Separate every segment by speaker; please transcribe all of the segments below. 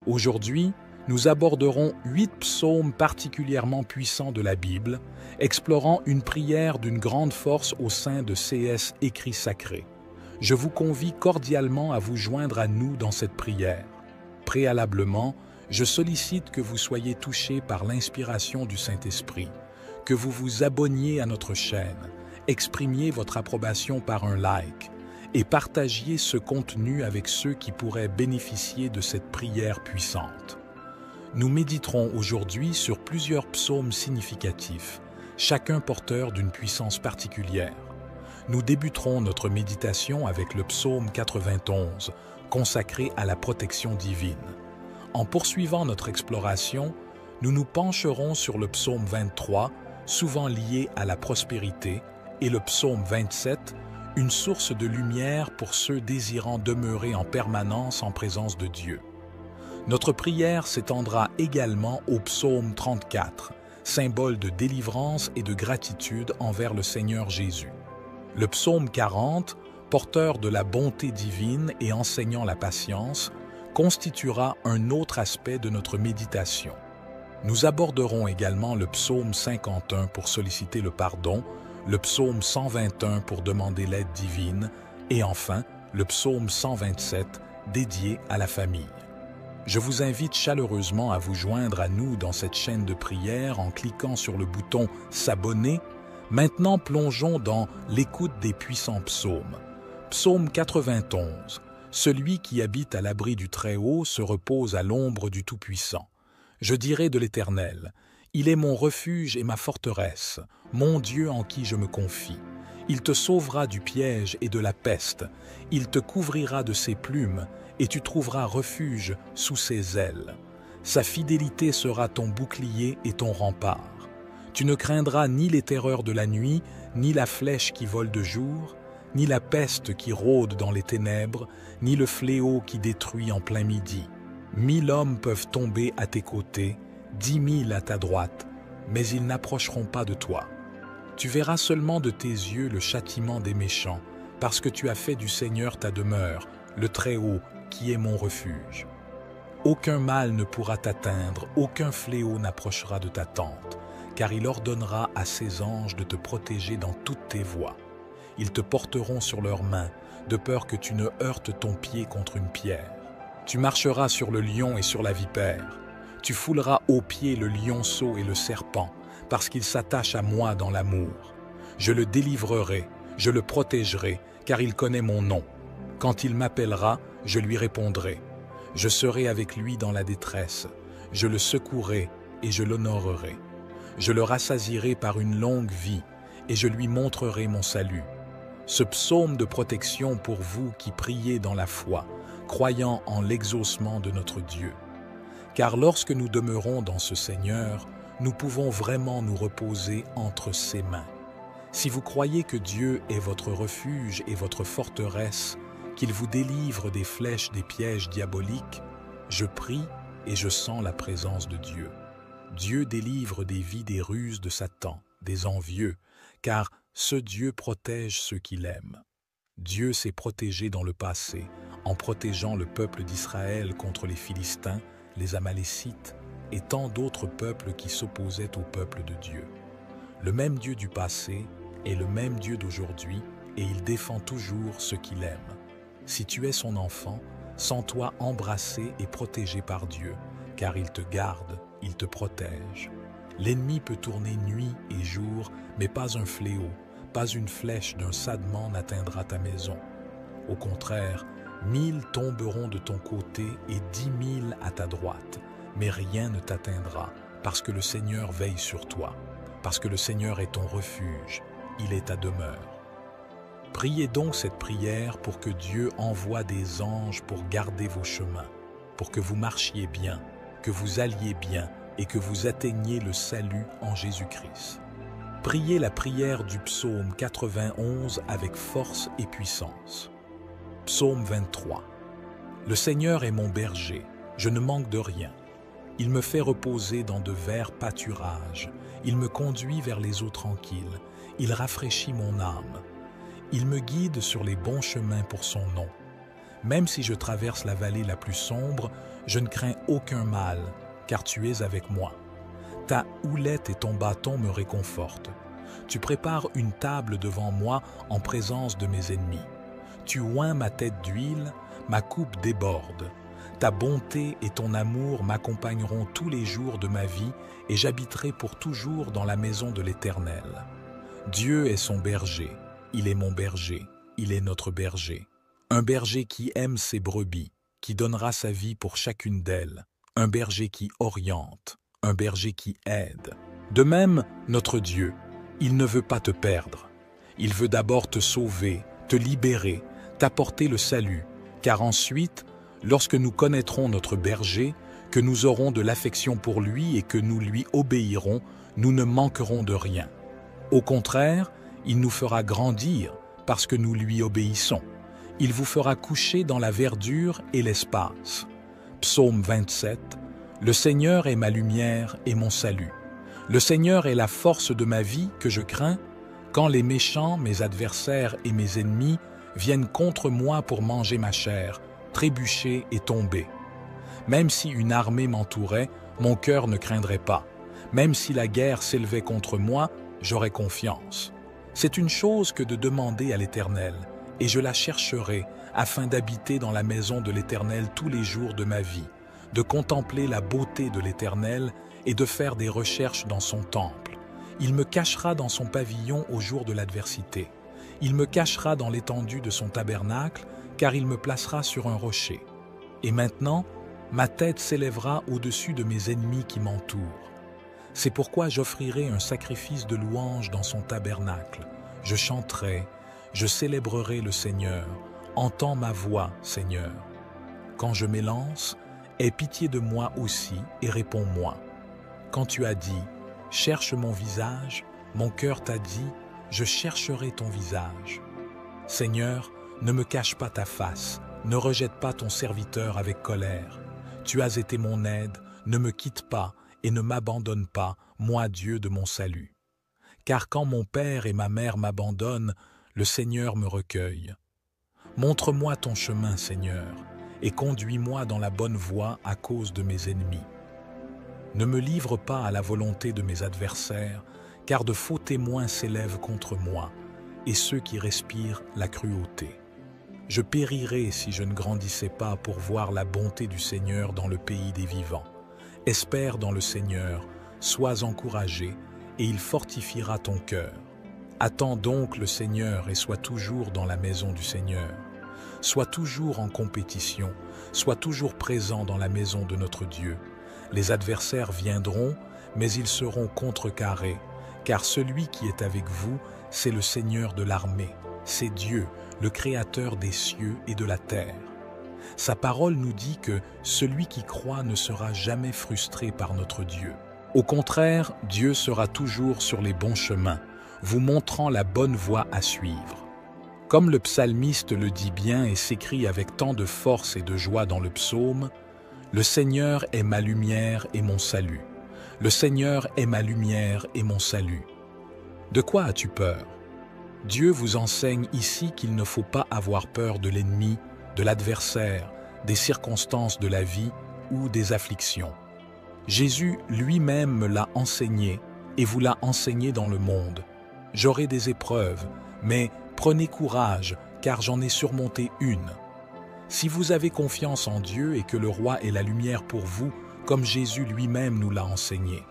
Speaker 1: Aujourd'hui, nous aborderons 8 psaumes particulièrement puissants de la Bible, explorant une prière d'une grande force au sein de CS Écrits Sacrés. Je vous convie cordialement à vous joindre à nous dans cette prière. Préalablement, je sollicite que vous soyez touchés par l'inspiration du Saint-Esprit, que vous vous abonniez à notre chaîne, exprimiez votre approbation par un like et partagiez ce contenu avec ceux qui pourraient bénéficier de cette prière puissante. Nous méditerons aujourd'hui sur plusieurs psaumes significatifs, chacun porteur d'une puissance particulière. Nous débuterons notre méditation avec le psaume 91, consacré à la protection divine. En poursuivant notre exploration, nous nous pencherons sur le psaume 23, souvent lié à la prospérité, et le psaume 27, une source de lumière pour ceux désirant demeurer en permanence en présence de Dieu. Notre prière s'étendra également au psaume 34, symbole de délivrance et de gratitude envers le Seigneur Jésus. Le psaume 40, porteur de la bonté divine et enseignant la patience, constituera un autre aspect de notre méditation. Nous aborderons également le psaume 51 pour solliciter le pardon, le psaume 121 pour demander l'aide divine et enfin le psaume 127 dédié à la famille. Je vous invite chaleureusement à vous joindre à nous dans cette chaîne de prière en cliquant sur le bouton « S'abonner ». Maintenant, plongeons dans l'écoute des puissants psaumes. Psaume 91. Celui qui habite à l'abri du Très-Haut se repose à l'ombre du Tout-Puissant. Je dirai de l'Éternel, il est mon refuge et ma forteresse, mon Dieu en qui je me confie. Il te sauvera du piège et de la peste, il te couvrira de ses plumes, et tu trouveras refuge sous ses ailes. Sa fidélité sera ton bouclier et ton rempart. Tu ne craindras ni les terreurs de la nuit, ni la flèche qui vole de jour, ni la peste qui rôde dans les ténèbres, ni le fléau qui détruit en plein midi. 1000 hommes peuvent tomber à tes côtés, 10 000 à ta droite, mais ils n'approcheront pas de toi. Tu verras seulement de tes yeux le châtiment des méchants, parce que tu as fait du Seigneur ta demeure, le Très-Haut, qui est mon refuge. Aucun mal ne pourra t'atteindre, aucun fléau n'approchera de ta tente, car il ordonnera à ses anges de te protéger dans toutes tes voies. Ils te porteront sur leurs mains, de peur que tu ne heurtes ton pied contre une pierre. Tu marcheras sur le lion et sur la vipère. Tu fouleras aux pieds le lionceau et le serpent, parce qu'il s'attache à moi dans l'amour. Je le délivrerai, je le protégerai, car il connaît mon nom. Quand il m'appellera, je lui répondrai. Je serai avec lui dans la détresse. Je le secourrai et je l'honorerai. Je le rassasierai par une longue vie et je lui montrerai mon salut. Ce psaume de protection pour vous qui priez dans la foi, croyant en l'exaucement de notre Dieu. Car lorsque nous demeurons dans ce Seigneur, nous pouvons vraiment nous reposer entre ses mains. Si vous croyez que Dieu est votre refuge et votre forteresse, qu'il vous délivre des flèches des pièges diaboliques, je prie et je sens la présence de Dieu. Dieu délivre des vies des ruses de Satan, des envieux, car ce Dieu protège ceux qu'il aime. Dieu s'est protégé dans le passé, en protégeant le peuple d'Israël contre les Philistins, les Amalécites et tant d'autres peuples qui s'opposaient au peuple de Dieu. Le même Dieu du passé est le même Dieu d'aujourd'hui et il défend toujours ceux qu'il aime. Si tu es son enfant, sens-toi embrassé et protégé par Dieu, car il te garde, il te protège. L'ennemi peut tourner nuit et jour, mais pas un fléau, pas une flèche d'un sadement n'atteindra ta maison. Au contraire, 1000 tomberont de ton côté et 10 000 à ta droite, mais rien ne t'atteindra, parce que le Seigneur veille sur toi, parce que le Seigneur est ton refuge, il est ta demeure. Priez donc cette prière pour que Dieu envoie des anges pour garder vos chemins, pour que vous marchiez bien, que vous alliez bien et que vous atteigniez le salut en Jésus-Christ. Priez la prière du psaume 91 avec force et puissance. Psaume 23. Le Seigneur est mon berger, je ne manque de rien. Il me fait reposer dans de verts pâturages, il me conduit vers les eaux tranquilles, il rafraîchit mon âme. Il me guide sur les bons chemins pour son nom. Même si je traverse la vallée la plus sombre, je ne crains aucun mal, car tu es avec moi. Ta houlette et ton bâton me réconfortent. Tu prépares une table devant moi en présence de mes ennemis. Tu oins ma tête d'huile, ma coupe déborde. Ta bonté et ton amour m'accompagneront tous les jours de ma vie et j'habiterai pour toujours dans la maison de l'Éternel. Dieu est son berger, il est mon berger, il est notre berger. Un berger qui aime ses brebis, qui donnera sa vie pour chacune d'elles. Un berger qui oriente, un berger qui aide. De même, notre Dieu, il ne veut pas te perdre. Il veut d'abord te sauver, te libérer, t'apporter le salut, car ensuite, lorsque nous connaîtrons notre berger, que nous aurons de l'affection pour lui et que nous lui obéirons, nous ne manquerons de rien. Au contraire, il nous fera grandir parce que nous lui obéissons. Il vous fera coucher dans la verdure et l'espace. Psaume 27. Le Seigneur est ma lumière et mon salut. Le Seigneur est la force de ma vie que je crains. Quand les méchants, mes adversaires et mes ennemis viennent contre moi pour manger ma chair, trébucher et tomber. Même si une armée m'entourait, mon cœur ne craindrait pas. Même si la guerre s'élevait contre moi, j'aurais confiance. C'est une chose que de demander à l'Éternel, et je la chercherai afin d'habiter dans la maison de l'Éternel tous les jours de ma vie, de contempler la beauté de l'Éternel et de faire des recherches dans son temple. Il me cachera dans son pavillon au jour de l'adversité. Il me cachera dans l'étendue de son tabernacle, car il me placera sur un rocher. Et maintenant, ma tête s'élèvera au-dessus de mes ennemis qui m'entourent. C'est pourquoi j'offrirai un sacrifice de louange dans son tabernacle. Je chanterai, je célébrerai le Seigneur. Entends ma voix, Seigneur. Quand je m'élance, aie pitié de moi aussi et réponds-moi. Quand tu as dit, cherche mon visage, mon cœur t'a dit, je chercherai ton visage. Seigneur, ne me cache pas ta face, ne rejette pas ton serviteur avec colère. Tu as été mon aide, ne me quitte pas et ne m'abandonne pas, moi Dieu de mon salut. Car quand mon père et ma mère m'abandonnent, le Seigneur me recueille. Montre-moi ton chemin, Seigneur, et conduis-moi dans la bonne voie à cause de mes ennemis. Ne me livre pas à la volonté de mes adversaires, car de faux témoins s'élèvent contre moi, et ceux qui respirent la cruauté. Je périrais si je ne grandissais pas pour voir la bonté du Seigneur dans le pays des vivants. Espère dans le Seigneur, sois encouragé, et il fortifiera ton cœur. Attends donc le Seigneur et sois toujours dans la maison du Seigneur. Sois toujours en compétition, sois toujours présent dans la maison de notre Dieu. Les adversaires viendront, mais ils seront contrecarrés, car celui qui est avec vous, c'est le Seigneur de l'armée, c'est Dieu, le Créateur des cieux et de la terre. Sa parole nous dit que celui qui croit ne sera jamais frustré par notre Dieu. Au contraire, Dieu sera toujours sur les bons chemins, vous montrant la bonne voie à suivre. Comme le psalmiste le dit bien et s'écrie avec tant de force et de joie dans le psaume, « Le Seigneur est ma lumière et mon salut. Le Seigneur est ma lumière et mon salut. » De quoi as-tu peur? Dieu vous enseigne ici qu'il ne faut pas avoir peur de l'ennemi, de l'adversaire, des circonstances de la vie ou des afflictions. Jésus lui-même me l'a enseigné et vous l'a enseigné dans le monde. J'aurai des épreuves, mais prenez courage, car j'en ai surmonté une. Si vous avez confiance en Dieu et que le roi est la lumière pour vous, comme Jésus lui-même nous l'a enseigné.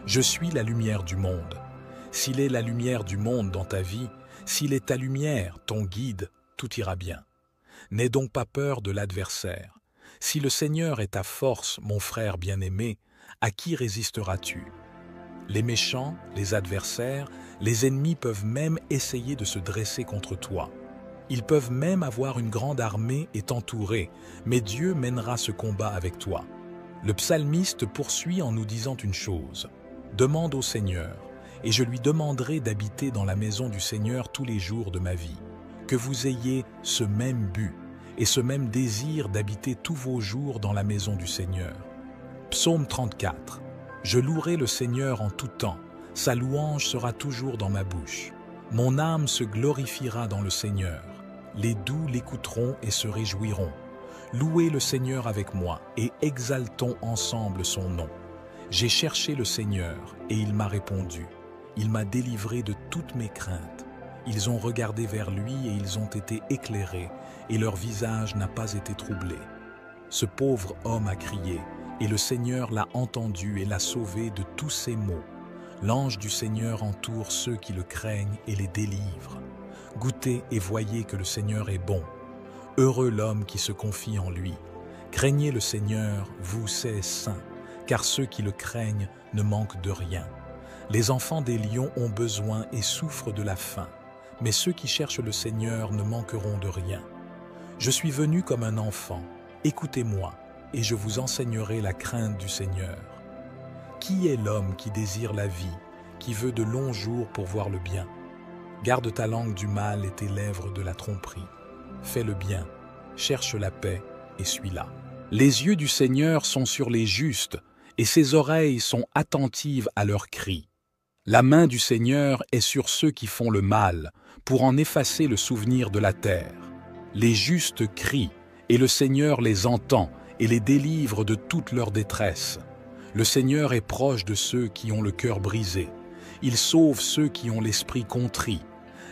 Speaker 1: Je suis la lumière du monde. S'il est la lumière du monde dans ta vie, s'il est ta lumière, ton guide, tout ira bien. N'aie donc pas peur de l'adversaire. Si le Seigneur est ta force, mon frère bien-aimé, à qui résisteras-tu? Les méchants, les adversaires, les ennemis peuvent même essayer de se dresser contre toi. Ils peuvent même avoir une grande armée et t'entourer, mais Dieu mènera ce combat avec toi. Le psalmiste poursuit en nous disant une chose. Demande au Seigneur, et je lui demanderai d'habiter dans la maison du Seigneur tous les jours de ma vie. Que vous ayez ce même but et ce même désir d'habiter tous vos jours dans la maison du Seigneur. Psaume 34. Je louerai le Seigneur en tout temps, sa louange sera toujours dans ma bouche. Mon âme se glorifiera dans le Seigneur. Les doux l'écouteront et se réjouiront. Louez le Seigneur avec moi et exaltons ensemble son nom. J'ai cherché le Seigneur et il m'a répondu. Il m'a délivré de toutes mes craintes. Ils ont regardé vers lui et ils ont été éclairés et leur visage n'a pas été troublé. Ce pauvre homme a crié et le Seigneur l'a entendu et l'a sauvé de tous ses maux. L'ange du Seigneur entoure ceux qui le craignent et les délivre. Goûtez et voyez que le Seigneur est bon. Heureux l'homme qui se confie en lui. Craignez le Seigneur, vous ses saints, car ceux qui le craignent ne manquent de rien. Les enfants des lions ont besoin et souffrent de la faim, mais ceux qui cherchent le Seigneur ne manqueront de rien. Je suis venu comme un enfant, écoutez-moi, et je vous enseignerai la crainte du Seigneur. Qui est l'homme qui désire la vie, qui veut de longs jours pour voir le bien? Garde ta langue du mal et tes lèvres de la tromperie. Fais le bien, cherche la paix et suis-la. Les yeux du Seigneur sont sur les justes, et ses oreilles sont attentives à leurs cris. La main du Seigneur est sur ceux qui font le mal, pour en effacer le souvenir de la terre. Les justes crient, et le Seigneur les entend et les délivre de toute leur détresse. Le Seigneur est proche de ceux qui ont le cœur brisé. Il sauve ceux qui ont l'esprit contrit.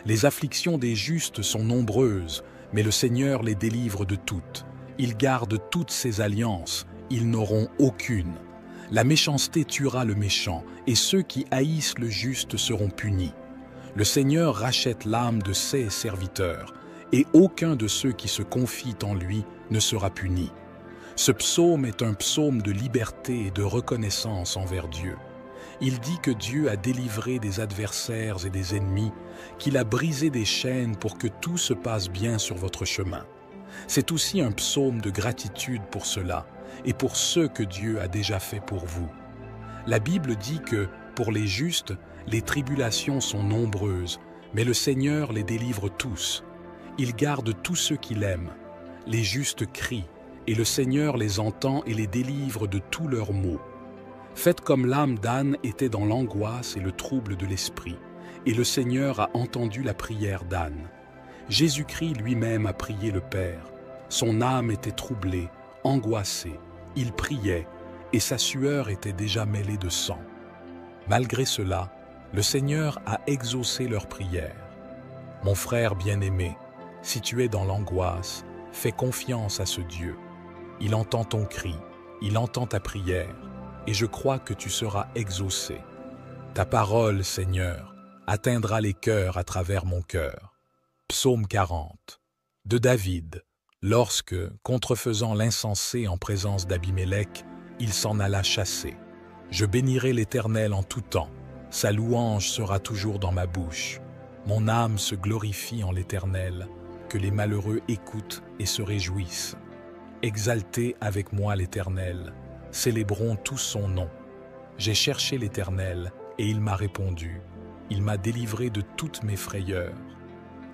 Speaker 1: Les afflictions des justes sont nombreuses, mais le Seigneur les délivre de toutes. Il garde toutes ses alliances, ils n'auront aucune. La méchanceté tuera le méchant, et ceux qui haïssent le juste seront punis. Le Seigneur rachète l'âme de ses serviteurs, et aucun de ceux qui se confient en lui ne sera puni. Ce psaume est un psaume de liberté et de reconnaissance envers Dieu. Il dit que Dieu a délivré des adversaires et des ennemis, qu'il a brisé des chaînes pour que tout se passe bien sur votre chemin. C'est aussi un psaume de gratitude pour cela et pour ce que Dieu a déjà fait pour vous. La Bible dit que, pour les justes, les tribulations sont nombreuses, mais le Seigneur les délivre tous. Il garde tous ceux qu'il aime. Les justes crient, et le Seigneur les entend et les délivre de tous leurs maux. Faites comme l'âme d'Anne était dans l'angoisse et le trouble de l'esprit, et le Seigneur a entendu la prière d'Anne. Jésus-Christ lui-même a prié le Père. Son âme était troublée, angoissée, il priait, et sa sueur était déjà mêlée de sang. Malgré cela, le Seigneur a exaucé leur prière. Mon frère bien-aimé, si tu es dans l'angoisse, fais confiance à ce Dieu. Il entend ton cri, il entend ta prière, et je crois que tu seras exaucé. Ta parole, Seigneur, atteindra les cœurs à travers mon cœur. Psaume 40. De David, lorsque, contrefaisant l'insensé en présence d'Abimélec, il s'en alla chasser. Je bénirai l'Éternel en tout temps, sa louange sera toujours dans ma bouche. Mon âme se glorifie en l'Éternel, que les malheureux écoutent et se réjouissent. Exaltez avec moi l'Éternel, célébrons tous son nom. J'ai cherché l'Éternel, et il m'a répondu. Il m'a délivré de toutes mes frayeurs.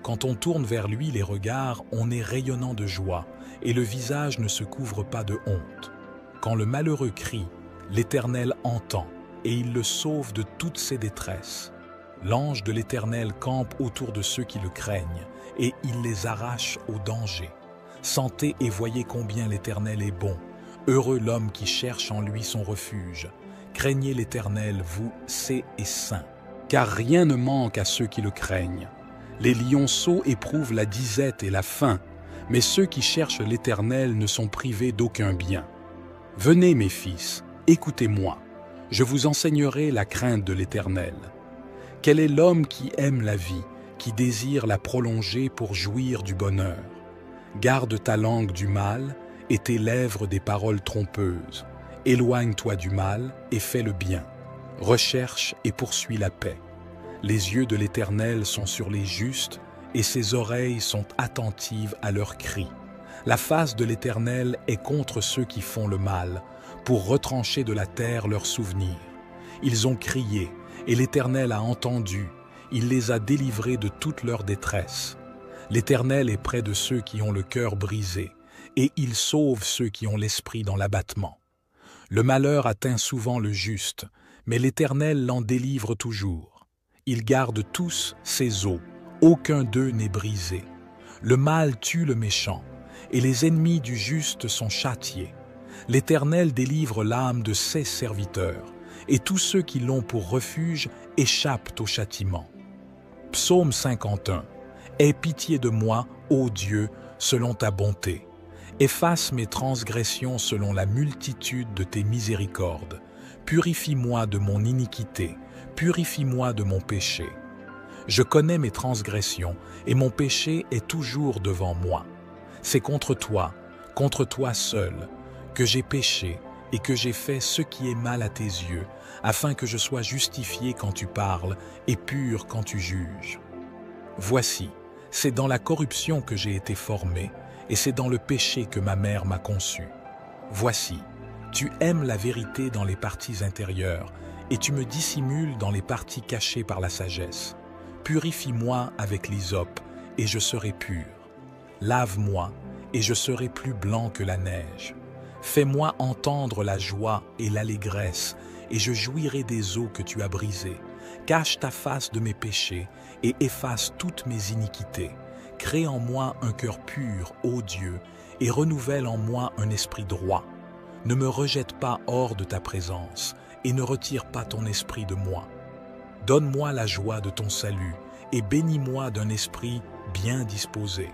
Speaker 1: Quand on tourne vers lui les regards, on est rayonnant de joie, et le visage ne se couvre pas de honte. Quand le malheureux crie, l'Éternel entend, et il le sauve de toutes ses détresses. L'ange de l'Éternel campe autour de ceux qui le craignent, et il les arrache au danger. Sentez et voyez combien l'Éternel est bon. Heureux l'homme qui cherche en lui son refuge. Craignez l'Éternel, vous, saints et saints, car rien ne manque à ceux qui le craignent. Les lionceaux éprouvent la disette et la faim, mais ceux qui cherchent l'Éternel ne sont privés d'aucun bien. Venez, mes fils, écoutez-moi. Je vous enseignerai la crainte de l'Éternel. Quel est l'homme qui aime la vie, qui désire la prolonger pour jouir du bonheur? Garde ta langue du mal et tes lèvres des paroles trompeuses. Éloigne-toi du mal et fais le bien. Recherche et poursuis la paix. Les yeux de l'Éternel sont sur les justes et ses oreilles sont attentives à leurs cris. La face de l'Éternel est contre ceux qui font le mal, pour retrancher de la terre leurs souvenirs. Ils ont crié, et l'Éternel a entendu, il les a délivrés de toute leur détresse. L'Éternel est près de ceux qui ont le cœur brisé, et il sauve ceux qui ont l'esprit dans l'abattement. Le malheur atteint souvent le juste, mais l'Éternel l'en délivre toujours. Il garde tous ses os, aucun d'eux n'est brisé. Le mal tue le méchant, et les ennemis du juste sont châtiés. L'Éternel délivre l'âme de ses serviteurs, et tous ceux qui l'ont pour refuge échappent au châtiment. Psaume 51. Aie pitié de moi, ô Dieu, selon ta bonté. Efface mes transgressions selon la multitude de tes miséricordes. Purifie-moi de mon iniquité, purifie-moi de mon péché. Je connais mes transgressions, et mon péché est toujours devant moi. C'est contre toi seul, que j'ai péché et que j'ai fait ce qui est mal à tes yeux, afin que je sois justifié quand tu parles et pur quand tu juges. Voici, c'est dans la corruption que j'ai été formé, et c'est dans le péché que ma mère m'a conçu. Voici, tu aimes la vérité dans les parties intérieures, et tu me dissimules dans les parties cachées par la sagesse. Purifie-moi avec l'hysope, et je serai pur. Lave-moi, et je serai plus blanc que la neige. Fais-moi entendre la joie et l'allégresse, et je jouirai des eaux que tu as brisées. Cache ta face de mes péchés, et efface toutes mes iniquités. Crée en moi un cœur pur, ô Dieu, et renouvelle en moi un esprit droit. Ne me rejette pas hors de ta présence, et ne retire pas ton esprit de moi. Donne-moi la joie de ton salut, et bénis-moi d'un esprit bien disposé.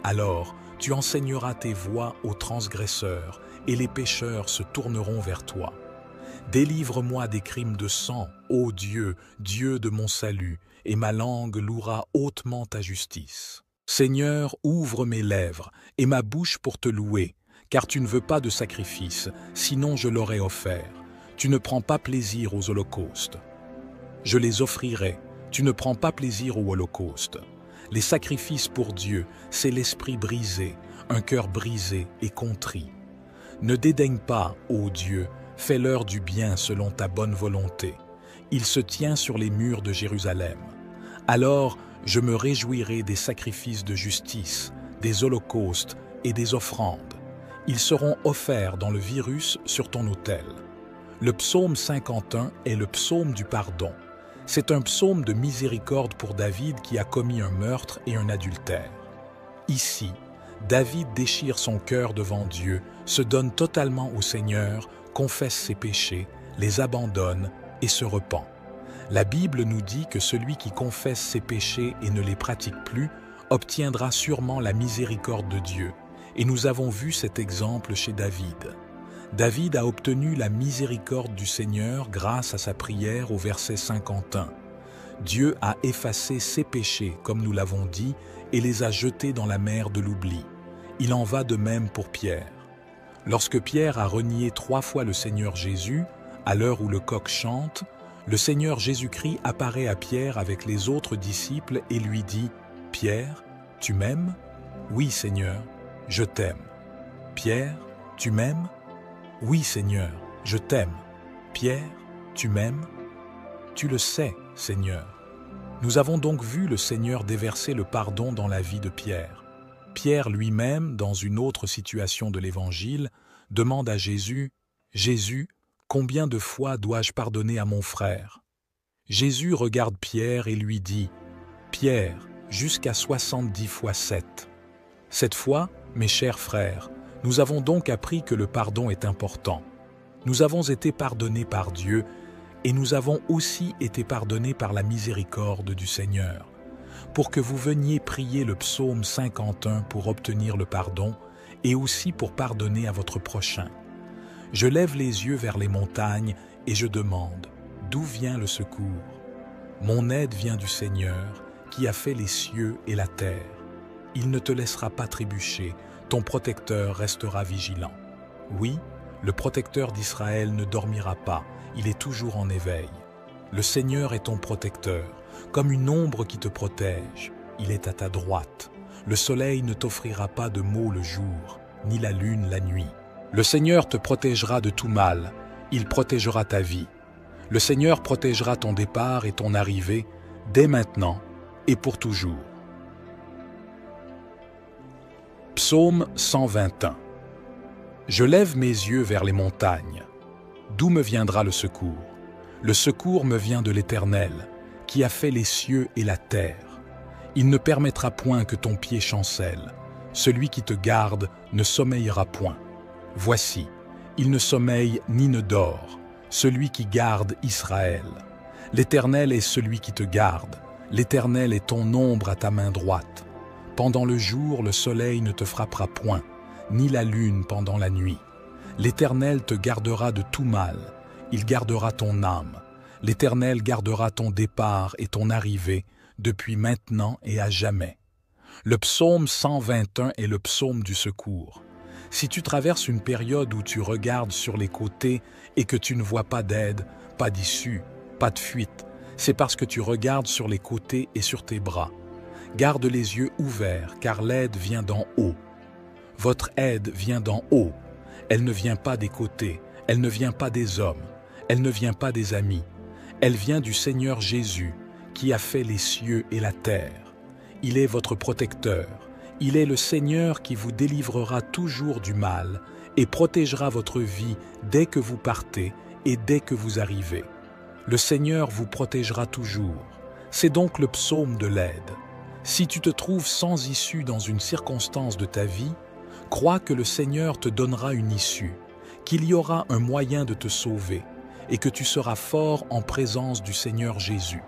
Speaker 1: Alors, tu enseigneras tes voies aux transgresseurs, et les pécheurs se tourneront vers toi. Délivre-moi des crimes de sang, ô Dieu, Dieu de mon salut, et ma langue louera hautement ta justice. Seigneur, ouvre mes lèvres, et ma bouche pour te louer, car tu ne veux pas de sacrifice, sinon je l'aurais offert. Tu ne prends pas plaisir aux holocaustes. Je les offrirai, tu ne prends pas plaisir aux holocaustes. Les sacrifices pour Dieu, c'est l'esprit brisé, un cœur brisé et contrit. Ne dédaigne pas, ô Dieu, fais-leur du bien selon ta bonne volonté. Il se tient sur les murs de Jérusalem. Alors, je me réjouirai des sacrifices de justice, des holocaustes et des offrandes. Ils seront offerts dans le virus sur ton autel. Le psaume 51 est le psaume du pardon. C'est un psaume de miséricorde pour David qui a commis un meurtre et un adultère. Ici, David déchire son cœur devant Dieu, se donne totalement au Seigneur, confesse ses péchés, les abandonne et se repent. La Bible nous dit que celui qui confesse ses péchés et ne les pratique plus obtiendra sûrement la miséricorde de Dieu. Et nous avons vu cet exemple chez David. David a obtenu la miséricorde du Seigneur grâce à sa prière au verset 51. Dieu a effacé ses péchés, comme nous l'avons dit, et les a jetés dans la mer de l'oubli. Il en va de même pour Pierre. Lorsque Pierre a renié 3 fois le Seigneur Jésus, à l'heure où le coq chante, le Seigneur Jésus-Christ apparaît à Pierre avec les autres disciples et lui dit « Pierre, tu m'aimes ? Oui, Seigneur, je t'aime. Pierre, tu m'aimes ? Oui, Seigneur, je t'aime. Pierre, tu m'aimes ? Tu le sais, Seigneur. » Nous avons donc vu le Seigneur déverser le pardon dans la vie de Pierre. Pierre lui-même, dans une autre situation de l'Évangile, demande à Jésus « Jésus, combien de fois dois-je pardonner à mon frère ?» Jésus regarde Pierre et lui dit « Pierre, jusqu'à 70 fois 7. » Cette fois, mes chers frères, nous avons donc appris que le pardon est important. Nous avons été pardonnés par Dieu et nous avons aussi été pardonnés par la miséricorde du Seigneur. Pour que vous veniez prier le psaume 51 pour obtenir le pardon et aussi pour pardonner à votre prochain. Je lève les yeux vers les montagnes et je demande, d'où vient le secours? Mon aide vient du Seigneur qui a fait les cieux et la terre. Il ne te laissera pas trébucher, ton protecteur restera vigilant. Oui, le protecteur d'Israël ne dormira pas, il est toujours en éveil. Le Seigneur est ton protecteur, comme une ombre qui te protège. Il est à ta droite. Le soleil ne t'offrira pas de maux le jour, ni la lune la nuit. Le Seigneur te protégera de tout mal, il protégera ta vie. Le Seigneur protégera ton départ et ton arrivée, dès maintenant et pour toujours. Psaume 121. Je lève mes yeux vers les montagnes. D'où me viendra le secours? Le secours me vient de l'Éternel, qui a fait les cieux et la terre. Il ne permettra point que ton pied chancelle. Celui qui te garde ne sommeillera point. Voici, il ne sommeille ni ne dort, celui qui garde Israël. L'Éternel est celui qui te garde. L'Éternel est ton ombre à ta main droite. Pendant le jour, le soleil ne te frappera point, ni la lune pendant la nuit. L'Éternel te gardera de tout mal. Il gardera ton âme. L'Éternel gardera ton départ et ton arrivée depuis maintenant et à jamais. Le psaume 121 est le psaume du secours. Si tu traverses une période où tu regardes sur les côtés et que tu ne vois pas d'aide, pas d'issue, pas de fuite, c'est parce que tu regardes sur les côtés et sur tes bras. Garde les yeux ouverts, car l'aide vient d'en haut. Votre aide vient d'en haut. Elle ne vient pas des côtés, elle ne vient pas des hommes, elle ne vient pas des amis. Elle vient du Seigneur Jésus, qui a fait les cieux et la terre. Il est votre protecteur. Il est le Seigneur qui vous délivrera toujours du mal et protégera votre vie dès que vous partez et dès que vous arrivez. Le Seigneur vous protégera toujours. C'est donc le psaume de l'aide. Si tu te trouves sans issue dans une circonstance de ta vie, crois que le Seigneur te donnera une issue, qu'il y aura un moyen de te sauver et que tu seras fort en présence du Seigneur Jésus.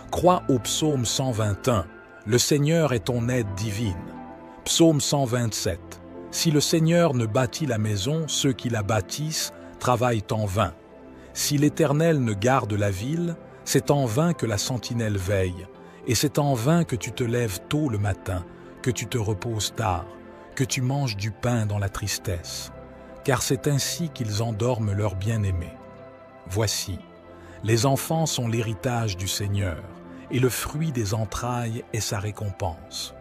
Speaker 1: Crois au psaume 121, le Seigneur est ton aide divine. Psaume 127, si le Seigneur ne bâtit la maison, ceux qui la bâtissent travaillent en vain. Si l'Éternel ne garde la ville, c'est en vain que la sentinelle veille, et c'est en vain que tu te lèves tôt le matin, que tu te reposes tard, que tu manges du pain dans la tristesse, car c'est ainsi qu'ils endorment leurs bien-aimés. Voici, les enfants sont l'héritage du Seigneur, et le fruit des entrailles est sa récompense.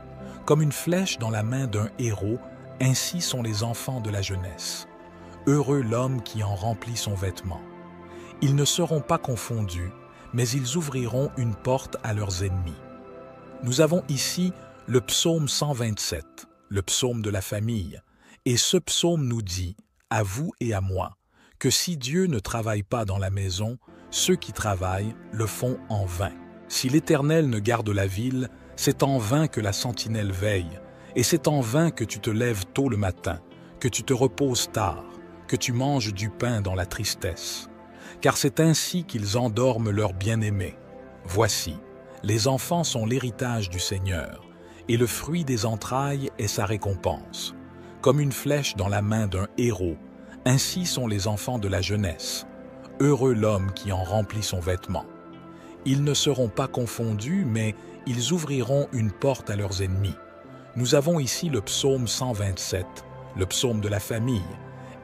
Speaker 1: Comme une flèche dans la main d'un héros, ainsi sont les enfants de la jeunesse. Heureux l'homme qui en remplit son vêtement. Ils ne seront pas confondus, mais ils ouvriront une porte à leurs ennemis. Nous avons ici le psaume 127, le psaume de la famille, et ce psaume nous dit, à vous et à moi, que si Dieu ne travaille pas dans la maison, ceux qui travaillent le font en vain. Si l'Éternel ne garde la ville, c'est en vain que la sentinelle veille, et c'est en vain que tu te lèves tôt le matin, que tu te reposes tard, que tu manges du pain dans la tristesse. Car c'est ainsi qu'ils endorment leurs bien-aimés. Voici, les enfants sont l'héritage du Seigneur, et le fruit des entrailles est sa récompense. Comme une flèche dans la main d'un héros, ainsi sont les enfants de la jeunesse. Heureux l'homme qui en remplit son vêtement. Ils ne seront pas confondus, mais ils ouvriront une porte à leurs ennemis. Nous avons ici le psaume 127, le psaume de la famille,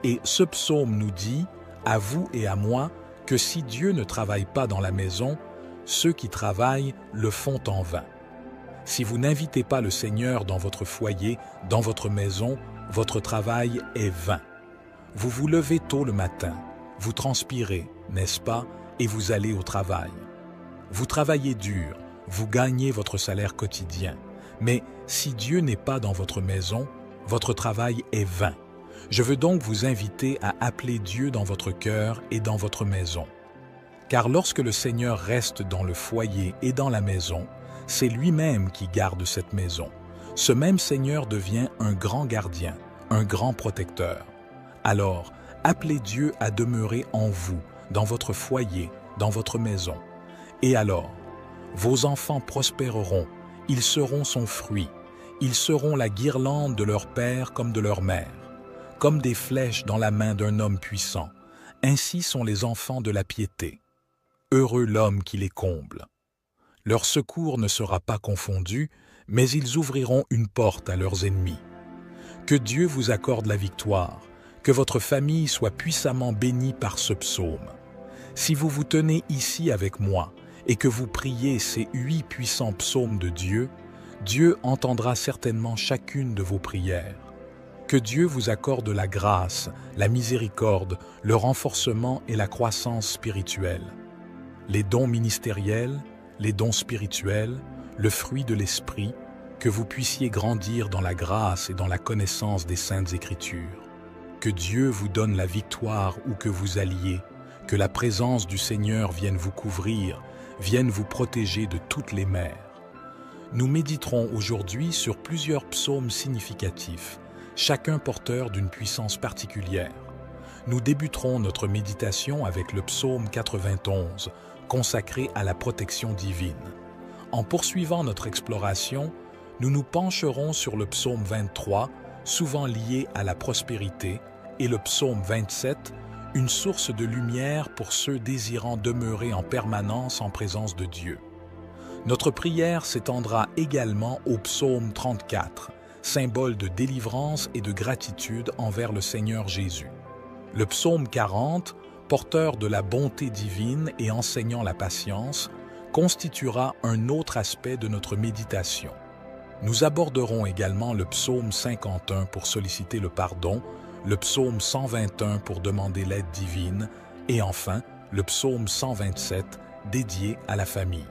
Speaker 1: et ce psaume nous dit, à vous et à moi, que si Dieu ne travaille pas dans la maison, ceux qui travaillent le font en vain. Si vous n'invitez pas le Seigneur dans votre foyer, dans votre maison, votre travail est vain. Vous vous levez tôt le matin, vous transpirez, n'est-ce pas, et vous allez au travail. Vous travaillez dur, vous gagnez votre salaire quotidien. Mais si Dieu n'est pas dans votre maison, votre travail est vain. Je veux donc vous inviter à appeler Dieu dans votre cœur et dans votre maison. Car lorsque le Seigneur reste dans le foyer et dans la maison, c'est lui-même qui garde cette maison. Ce même Seigneur devient un grand gardien, un grand protecteur. Alors, appelez Dieu à demeurer en vous, dans votre foyer, dans votre maison. Et alors, vos enfants prospéreront, ils seront son fruit, ils seront la guirlande de leur père comme de leur mère, comme des flèches dans la main d'un homme puissant. Ainsi sont les enfants de la piété. Heureux l'homme qui les comble. Leur secours ne sera pas confondu, mais ils ouvriront une porte à leurs ennemis. Que Dieu vous accorde la victoire, que votre famille soit puissamment bénie par ce psaume. Si vous vous tenez ici avec moi et que vous priez ces 8 puissants psaumes de Dieu, Dieu entendra certainement chacune de vos prières. Que Dieu vous accorde la grâce, la miséricorde, le renforcement et la croissance spirituelle. Les dons ministériels, les dons spirituels, le fruit de l'Esprit, que vous puissiez grandir dans la grâce et dans la connaissance des Saintes Écritures. Que Dieu vous donne la victoire où que vous alliez, que la présence du Seigneur vienne vous couvrir, vienne vous protéger de toutes les mers. Nous méditerons aujourd'hui sur plusieurs psaumes significatifs, chacun porteur d'une puissance particulière. Nous débuterons notre méditation avec le psaume 91, consacré à la protection divine. En poursuivant notre exploration, nous nous pencherons sur le psaume 23, souvent lié à la prospérité, et le psaume 27, une source de lumière pour ceux désirant demeurer en permanence en présence de Dieu. Notre prière s'étendra également au psaume 34, symbole de délivrance et de gratitude envers le Seigneur Jésus. Le psaume 40, porteur de la bonté divine et enseignant la patience, constituera un autre aspect de notre méditation. Nous aborderons également le psaume 51 pour solliciter le pardon, le psaume 121 pour demander l'aide divine et enfin le psaume 127 dédié à la famille.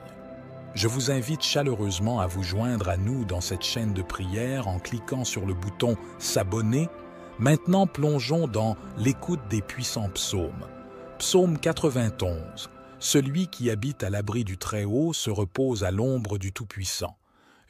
Speaker 1: Je vous invite chaleureusement à vous joindre à nous dans cette chaîne de prière en cliquant sur le bouton « S'abonner ». Maintenant, plongeons dans l'écoute des puissants psaumes. Psaume 91. Celui qui habite à l'abri du Très-Haut se repose à l'ombre du Tout-Puissant.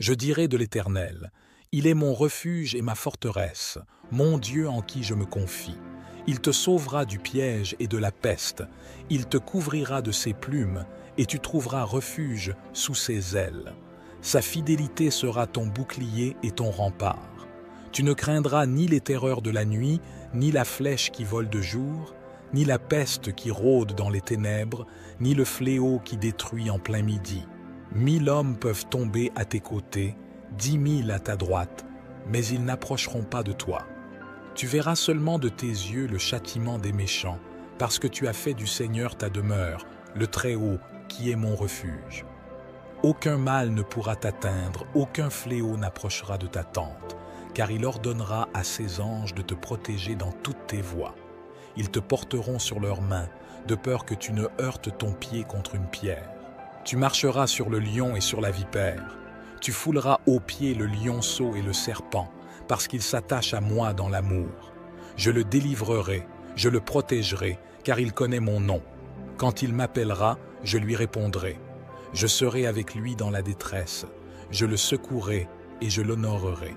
Speaker 1: Je dirai de l'Éternel, « Il est mon refuge et ma forteresse, mon Dieu en qui je me confie. Il te sauvera du piège et de la peste, il te couvrira de ses plumes, et tu trouveras refuge sous ses ailes. Sa fidélité sera ton bouclier et ton rempart. Tu ne craindras ni les terreurs de la nuit, ni la flèche qui vole de jour, ni la peste qui rôde dans les ténèbres, ni le fléau qui détruit en plein midi. 1000 hommes peuvent tomber à tes côtés, 10 000 à ta droite, mais ils n'approcheront pas de toi. Tu verras seulement de tes yeux le châtiment des méchants, parce que tu as fait du Seigneur ta demeure, le Très-Haut, qui est mon refuge. Aucun mal ne pourra t'atteindre, aucun fléau n'approchera de ta tente, car il ordonnera à ses anges de te protéger dans toutes tes voies. Ils te porteront sur leurs mains, de peur que tu ne heurtes ton pied contre une pierre. Tu marcheras sur le lion et sur la vipère. Tu fouleras aux pieds le lionceau et le serpent, parce qu'il s'attache à moi dans l'amour. Je le délivrerai, je le protégerai, car il connaît mon nom. Quand il m'appellera, je lui répondrai. Je serai avec lui dans la détresse. Je le secouerai et je l'honorerai.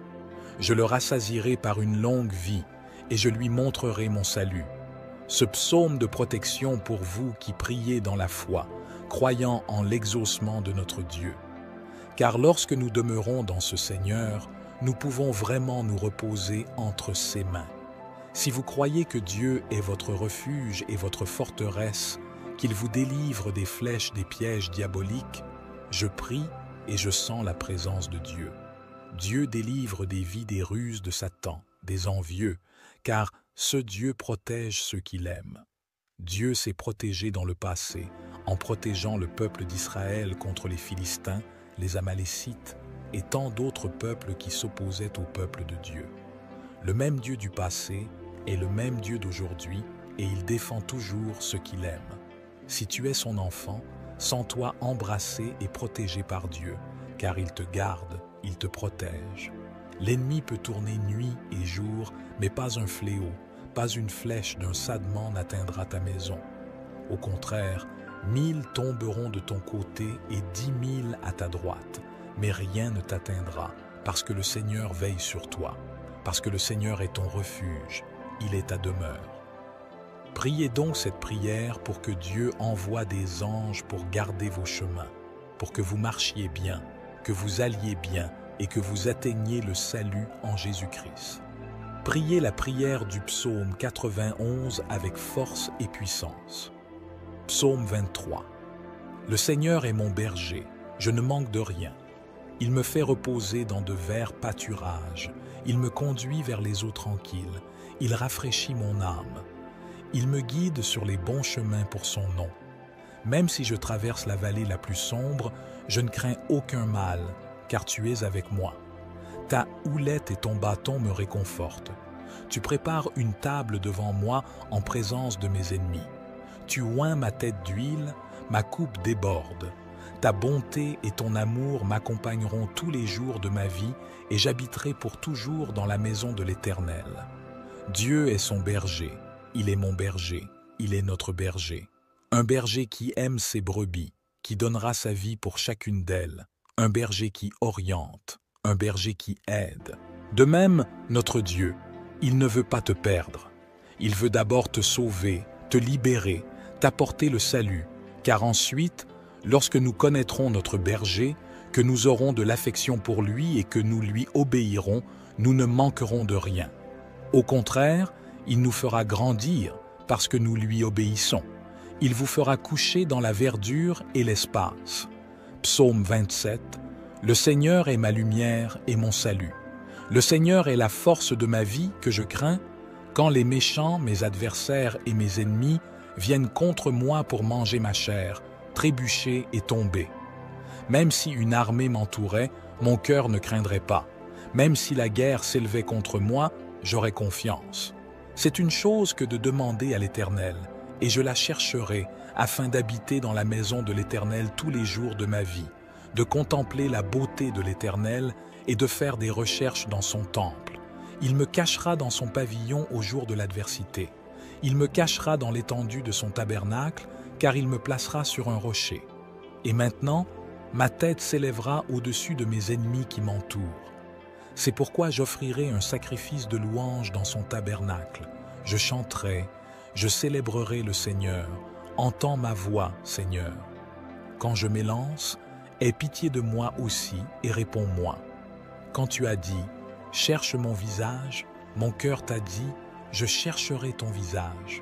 Speaker 1: Je le rassasierai par une longue vie et je lui montrerai mon salut. Ce psaume de protection pour vous qui priez dans la foi, croyant en l'exaucement de notre Dieu. Car lorsque nous demeurons dans ce Seigneur, nous pouvons vraiment nous reposer entre ses mains. Si vous croyez que Dieu est votre refuge et votre forteresse, qu'il vous délivre des flèches des pièges diaboliques, je prie et je sens la présence de Dieu. Dieu délivre des vies des ruses de Satan, des envieux, car ce Dieu protège ceux qu'il aime. Dieu s'est protégé dans le passé, en protégeant le peuple d'Israël contre les Philistins, les Amalécites et tant d'autres peuples qui s'opposaient au peuple de Dieu. Le même Dieu du passé est le même Dieu d'aujourd'hui et il défend toujours ceux qu'il aime. Si tu es son enfant, sens-toi embrassé et protégé par Dieu, car il te garde, il te protège. L'ennemi peut tourner nuit et jour, mais pas un fléau, pas une flèche d'un sadement n'atteindra ta maison. Au contraire, 1000 tomberont de ton côté et 10 000 à ta droite, mais rien ne t'atteindra, parce que le Seigneur veille sur toi, parce que le Seigneur est ton refuge, il est ta demeure. Priez donc cette prière pour que Dieu envoie des anges pour garder vos chemins, pour que vous marchiez bien, que vous alliez bien et que vous atteigniez le salut en Jésus-Christ. Priez la prière du psaume 91 avec force et puissance. Psaume 23. Le Seigneur est mon berger, je ne manque de rien. Il me fait reposer dans de verts pâturages, il me conduit vers les eaux tranquilles, il rafraîchit mon âme. Il me guide sur les bons chemins pour son nom. Même si je traverse la vallée la plus sombre, je ne crains aucun mal, car tu es avec moi. Ta houlette et ton bâton me réconfortent. Tu prépares une table devant moi en présence de mes ennemis. Tu oins ma tête d'huile, ma coupe déborde. Ta bonté et ton amour m'accompagneront tous les jours de ma vie et j'habiterai pour toujours dans la maison de l'Éternel. Dieu est son berger. Il est mon berger, il est notre berger. Un berger qui aime ses brebis, qui donnera sa vie pour chacune d'elles. un berger qui oriente, un berger qui aide. De même, notre Dieu, il ne veut pas te perdre. Il veut d'abord te sauver, te libérer, t'apporter le salut, car ensuite, lorsque nous connaîtrons notre berger, que nous aurons de l'affection pour lui et que nous lui obéirons, nous ne manquerons de rien. Au contraire, il nous fera grandir parce que nous lui obéissons. Il vous fera coucher dans la verdure et l'espace. Psaume 27. Le Seigneur est ma lumière et mon salut. Le Seigneur est la force de ma vie que je crains. Quand les méchants, mes adversaires et mes ennemis viennent contre moi pour manger ma chair, trébucher et tomber. Même si une armée m'entourait, mon cœur ne craindrait pas. Même si la guerre s'élevait contre moi, j'aurais confiance. C'est une chose que de demander à l'Éternel, et je la chercherai afin d'habiter dans la maison de l'Éternel tous les jours de ma vie, de contempler la beauté de l'Éternel et de faire des recherches dans son temple. Il me cachera dans son pavillon au jour de l'adversité. Il me cachera dans l'étendue de son tabernacle, car il me placera sur un rocher. Et maintenant, ma tête s'élèvera au-dessus de mes ennemis qui m'entourent. C'est pourquoi j'offrirai un sacrifice de louange dans son tabernacle. Je chanterai, je célébrerai le Seigneur. Entends ma voix, Seigneur. Quand je m'élance, aie pitié de moi aussi et réponds-moi. Quand tu as dit, cherche mon visage, mon cœur t'a dit, je chercherai ton visage.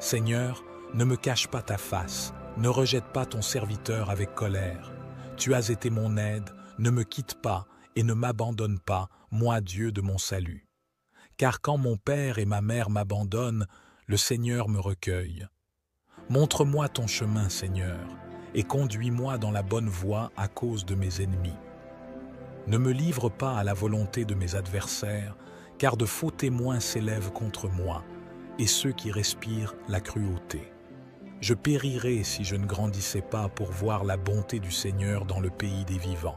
Speaker 1: Seigneur, ne me cache pas ta face, ne rejette pas ton serviteur avec colère. Tu as été mon aide, ne me quitte pas et ne m'abandonne pas, moi Dieu de mon salut. Car quand mon père et ma mère m'abandonnent, le Seigneur me recueille. Montre-moi ton chemin, Seigneur, et conduis-moi dans la bonne voie à cause de mes ennemis. Ne me livre pas à la volonté de mes adversaires, car de faux témoins s'élèvent contre moi, et ceux qui respirent la cruauté. Je périrais si je ne grandissais pas pour voir la bonté du Seigneur dans le pays des vivants.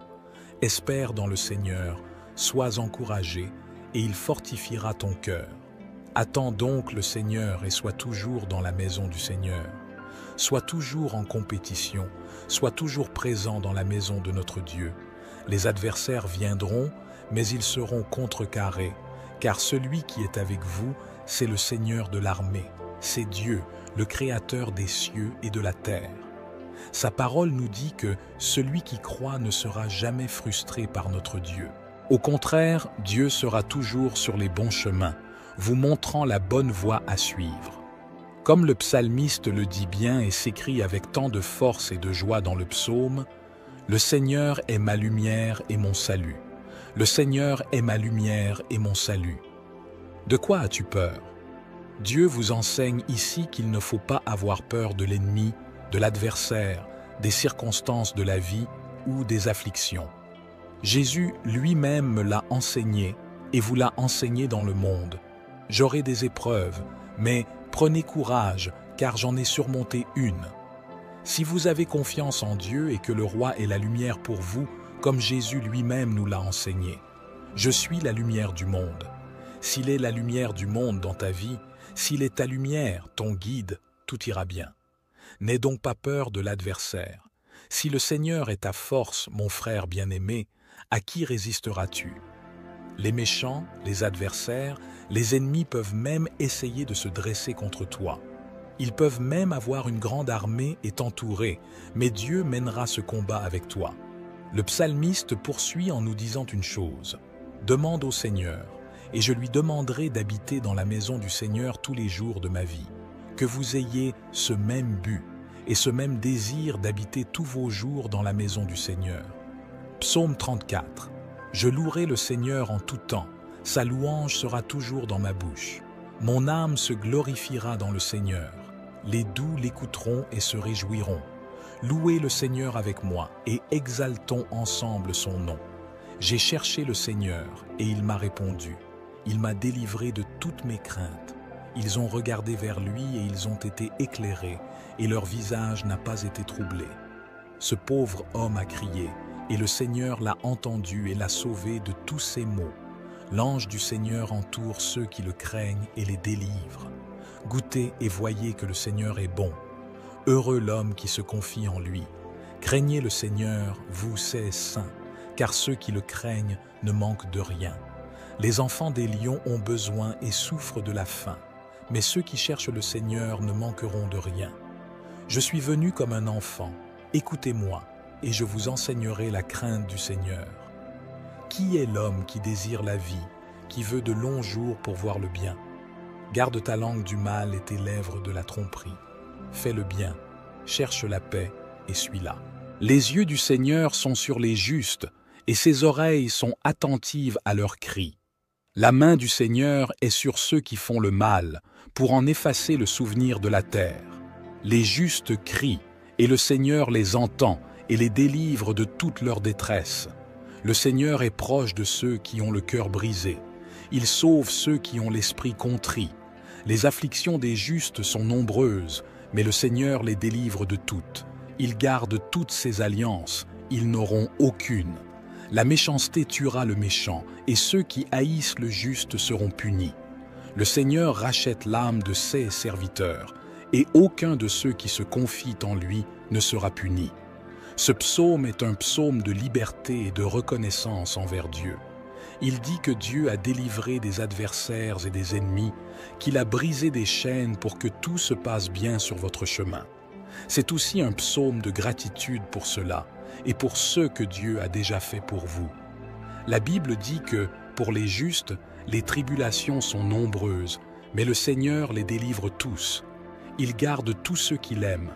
Speaker 1: Espère dans le Seigneur, sois encouragé, et il fortifiera ton cœur. Attends donc le Seigneur et sois toujours dans la maison du Seigneur. Sois toujours en compétition, sois toujours présent dans la maison de notre Dieu. Les adversaires viendront, mais ils seront contrecarrés, car celui qui est avec vous, c'est le Seigneur de l'armée, c'est Dieu, le Créateur des cieux et de la terre. Sa parole nous dit que celui qui croit ne sera jamais frustré par notre Dieu. Au contraire, Dieu sera toujours sur les bons chemins, vous montrant la bonne voie à suivre. Comme le psalmiste le dit bien et s'écrit avec tant de force et de joie dans le psaume, « Le Seigneur est ma lumière et mon salut. Le Seigneur est ma lumière et mon salut. » De quoi as-tu peur? Dieu vous enseigne ici qu'il ne faut pas avoir peur de l'ennemi, de l'adversaire, des circonstances de la vie ou des afflictions. Jésus lui-même me l'a enseigné et vous l'a enseigné dans le monde. J'aurai des épreuves, mais prenez courage, car j'en ai surmonté une. Si vous avez confiance en Dieu et que le roi est la lumière pour vous, comme Jésus lui-même nous l'a enseigné. Je suis la lumière du monde. S'il est la lumière du monde dans ta vie, s'il est ta lumière, ton guide, tout ira bien. N'aie donc pas peur de l'adversaire. Si le Seigneur est ta force, mon frère bien-aimé, à qui résisteras-tu? Les méchants, les adversaires, les ennemis peuvent même essayer de se dresser contre toi. Ils peuvent même avoir une grande armée et t'entourer, mais Dieu mènera ce combat avec toi. Le psalmiste poursuit en nous disant une chose. Demande au Seigneur, et je lui demanderai d'habiter dans la maison du Seigneur tous les jours de ma vie. Que vous ayez ce même but et ce même désir d'habiter tous vos jours dans la maison du Seigneur. Psaume 34. Je louerai le Seigneur en tout temps, sa louange sera toujours dans ma bouche. Mon âme se glorifiera dans le Seigneur. Les doux l'écouteront et se réjouiront. Louez le Seigneur avec moi et exaltons ensemble son nom. J'ai cherché le Seigneur et il m'a répondu. Il m'a délivré de toutes mes craintes. Ils ont regardé vers lui et ils ont été éclairés, et leur visage n'a pas été troublé. Ce pauvre homme a crié, et le Seigneur l'a entendu et l'a sauvé de tous ses maux. L'ange du Seigneur entoure ceux qui le craignent et les délivre. Goûtez et voyez que le Seigneur est bon. Heureux l'homme qui se confie en lui, Craignez le Seigneur, vous ses saints, car ceux qui le craignent ne manquent de rien. Les enfants des lions ont besoin et souffrent de la faim, mais ceux qui cherchent le Seigneur ne manqueront de rien. Je suis venu comme un enfant, écoutez-moi, et je vous enseignerai la crainte du Seigneur. Qui est l'homme qui désire la vie, qui veut de longs jours pour voir le bien? Garde ta langue du mal et tes lèvres de la tromperie. Fais le bien, cherche la paix et suis-la. Les yeux du Seigneur sont sur les justes, et ses oreilles sont attentives à leurs cris. La main du Seigneur est sur ceux qui font le mal, pour en effacer le souvenir de la terre. Les justes crient, et le Seigneur les entend et les délivre de toute leur détresse. Le Seigneur est proche de ceux qui ont le cœur brisé. Il sauve ceux qui ont l'esprit contrit. Les afflictions des justes sont nombreuses, mais le Seigneur les délivre de toutes. Il garde toutes ses alliances, ils n'auront aucune. La méchanceté tuera le méchant, et ceux qui haïssent le juste seront punis. Le Seigneur rachète l'âme de ses serviteurs, et aucun de ceux qui se confient en lui ne sera puni. Ce psaume est un psaume de liberté et de reconnaissance envers Dieu. Il dit que Dieu a délivré des adversaires et des ennemis, qu'il a brisé des chaînes pour que tout se passe bien sur votre chemin. C'est aussi un psaume de gratitude pour cela et pour ce que Dieu a déjà fait pour vous. La Bible dit que, pour les justes, les tribulations sont nombreuses, mais le Seigneur les délivre tous. Il garde tous ceux qu'il aime.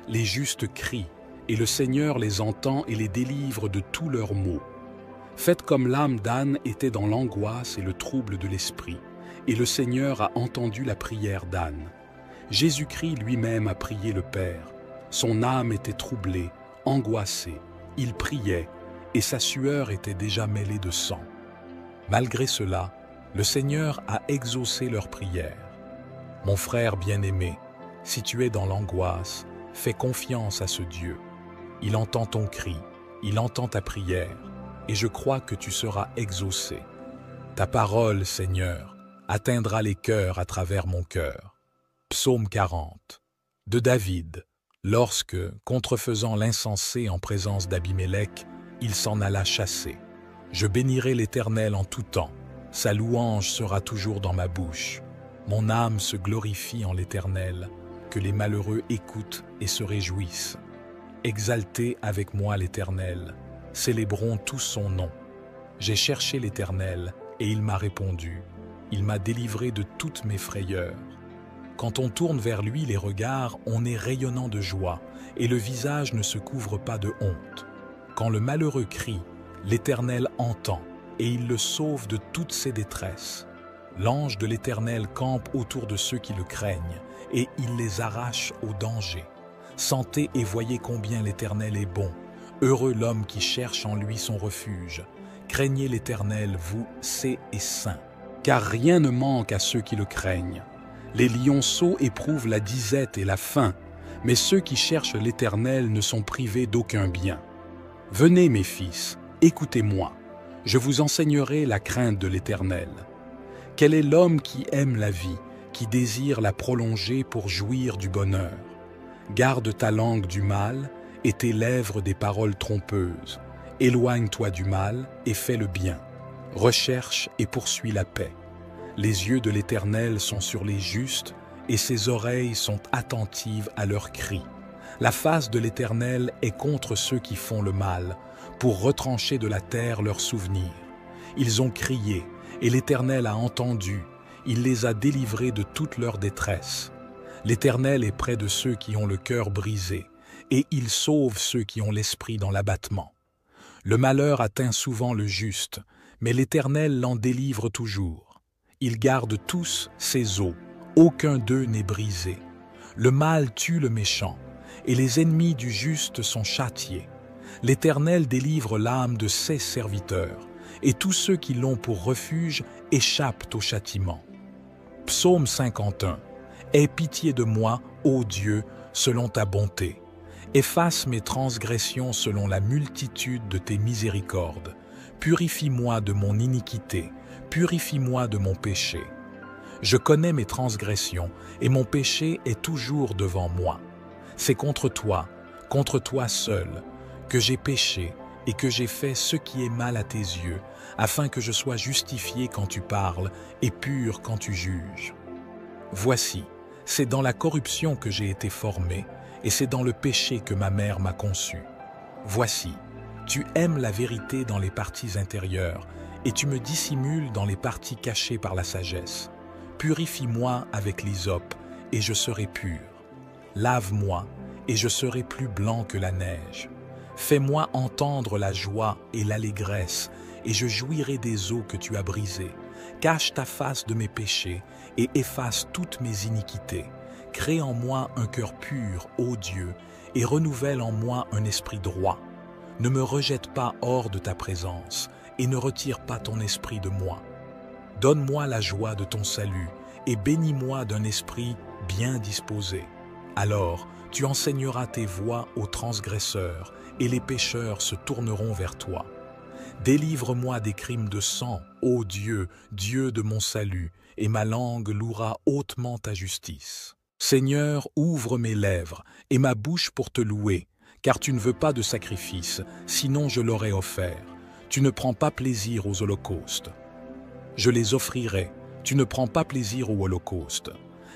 Speaker 1: Les justes crient, et le Seigneur les entend et les délivre de tous leurs maux. Faites comme l'âme d'Anne était dans l'angoisse et le trouble de l'esprit, et le Seigneur a entendu la prière d'Anne. Jésus-Christ lui-même a prié le Père. Son âme était troublée, angoissée. Il priait, et sa sueur était déjà mêlée de sang. Malgré cela, le Seigneur a exaucé leur prière. Mon frère bien-aimé, si tu es dans l'angoisse, fais confiance à ce Dieu. Il entend ton cri, il entend ta prière, et je crois que tu seras exaucé. Ta parole, Seigneur, atteindra les cœurs à travers mon cœur. Psaume 40. De David, lorsque, contrefaisant l'insensé en présence d'Abimélec, il s'en alla chasser. Je bénirai l'Éternel en tout temps, sa louange sera toujours dans ma bouche. Mon âme se glorifie en l'Éternel, que les malheureux écoutent et se réjouissent. Exaltez avec moi l'Éternel, célébrons tous son nom. J'ai cherché l'Éternel, et il m'a répondu. Il m'a délivré de toutes mes frayeurs. Quand on tourne vers lui les regards, on est rayonnant de joie, et le visage ne se couvre pas de honte. Quand le malheureux crie, l'Éternel entend, et il le sauve de toutes ses détresses. L'ange de l'Éternel campe autour de ceux qui le craignent, et il les arrache au danger. Sentez et voyez combien l'Éternel est bon. Heureux l'homme qui cherche en lui son refuge. Craignez l'Éternel, vous, saints et saints, car rien ne manque à ceux qui le craignent. Les lionceaux éprouvent la disette et la faim, mais ceux qui cherchent l'Éternel ne sont privés d'aucun bien. Venez, mes fils, écoutez-moi, je vous enseignerai la crainte de l'Éternel. Quel est l'homme qui aime la vie, qui désire la prolonger pour jouir du bonheur? Garde ta langue du mal et tes lèvres des paroles trompeuses. Éloigne-toi du mal et fais le bien. Recherche et poursuis la paix. Les yeux de l'Éternel sont sur les justes et ses oreilles sont attentives à leurs cris. La face de l'Éternel est contre ceux qui font le mal, pour retrancher de la terre leurs souvenirs. Ils ont crié, et l'Éternel a entendu, il les a délivrés de toute leur détresse. L'Éternel est près de ceux qui ont le cœur brisé, et il sauve ceux qui ont l'esprit dans l'abattement. Le malheur atteint souvent le juste, mais l'Éternel l'en délivre toujours. Il garde tous ses os, aucun d'eux n'est brisé. Le mal tue le méchant, et les ennemis du juste sont châtiés. L'Éternel délivre l'âme de ses serviteurs, et tous ceux qui l'ont pour refuge échappent au châtiment. Psaume 51. Aie pitié de moi, ô Dieu, selon ta bonté. Efface mes transgressions selon la multitude de tes miséricordes. Purifie-moi de mon iniquité, purifie-moi de mon péché. Je connais mes transgressions, et mon péché est toujours devant moi. C'est contre toi seul, que j'ai péché et que j'ai fait ce qui est mal à tes yeux, afin que je sois justifié quand tu parles et pur quand tu juges. Voici, c'est dans la corruption que j'ai été formé, et c'est dans le péché que ma mère m'a conçu. Voici, tu aimes la vérité dans les parties intérieures, et tu me dissimules dans les parties cachées par la sagesse. Purifie-moi avec l'hysope, et je serai pur. Lave-moi, et je serai plus blanc que la neige. Fais-moi entendre la joie et l'allégresse, et je jouirai des eaux que tu as brisées. Cache ta face de mes péchés, et efface toutes mes iniquités. Crée en moi un cœur pur, ô Dieu, et renouvelle en moi un esprit droit. Ne me rejette pas hors de ta présence, et ne retire pas ton esprit de moi. Donne-moi la joie de ton salut, et bénis-moi d'un esprit bien disposé. Alors, tu enseigneras tes voies aux transgresseurs, et les pécheurs se tourneront vers toi. Délivre-moi des crimes de sang, ô Dieu, Dieu de mon salut, et ma langue louera hautement ta justice. Seigneur, ouvre mes lèvres, et ma bouche pour te louer, car tu ne veux pas de sacrifice, sinon je l'aurais offert. Tu ne prends pas plaisir aux holocaustes. Je les offrirai, tu ne prends pas plaisir aux holocaustes.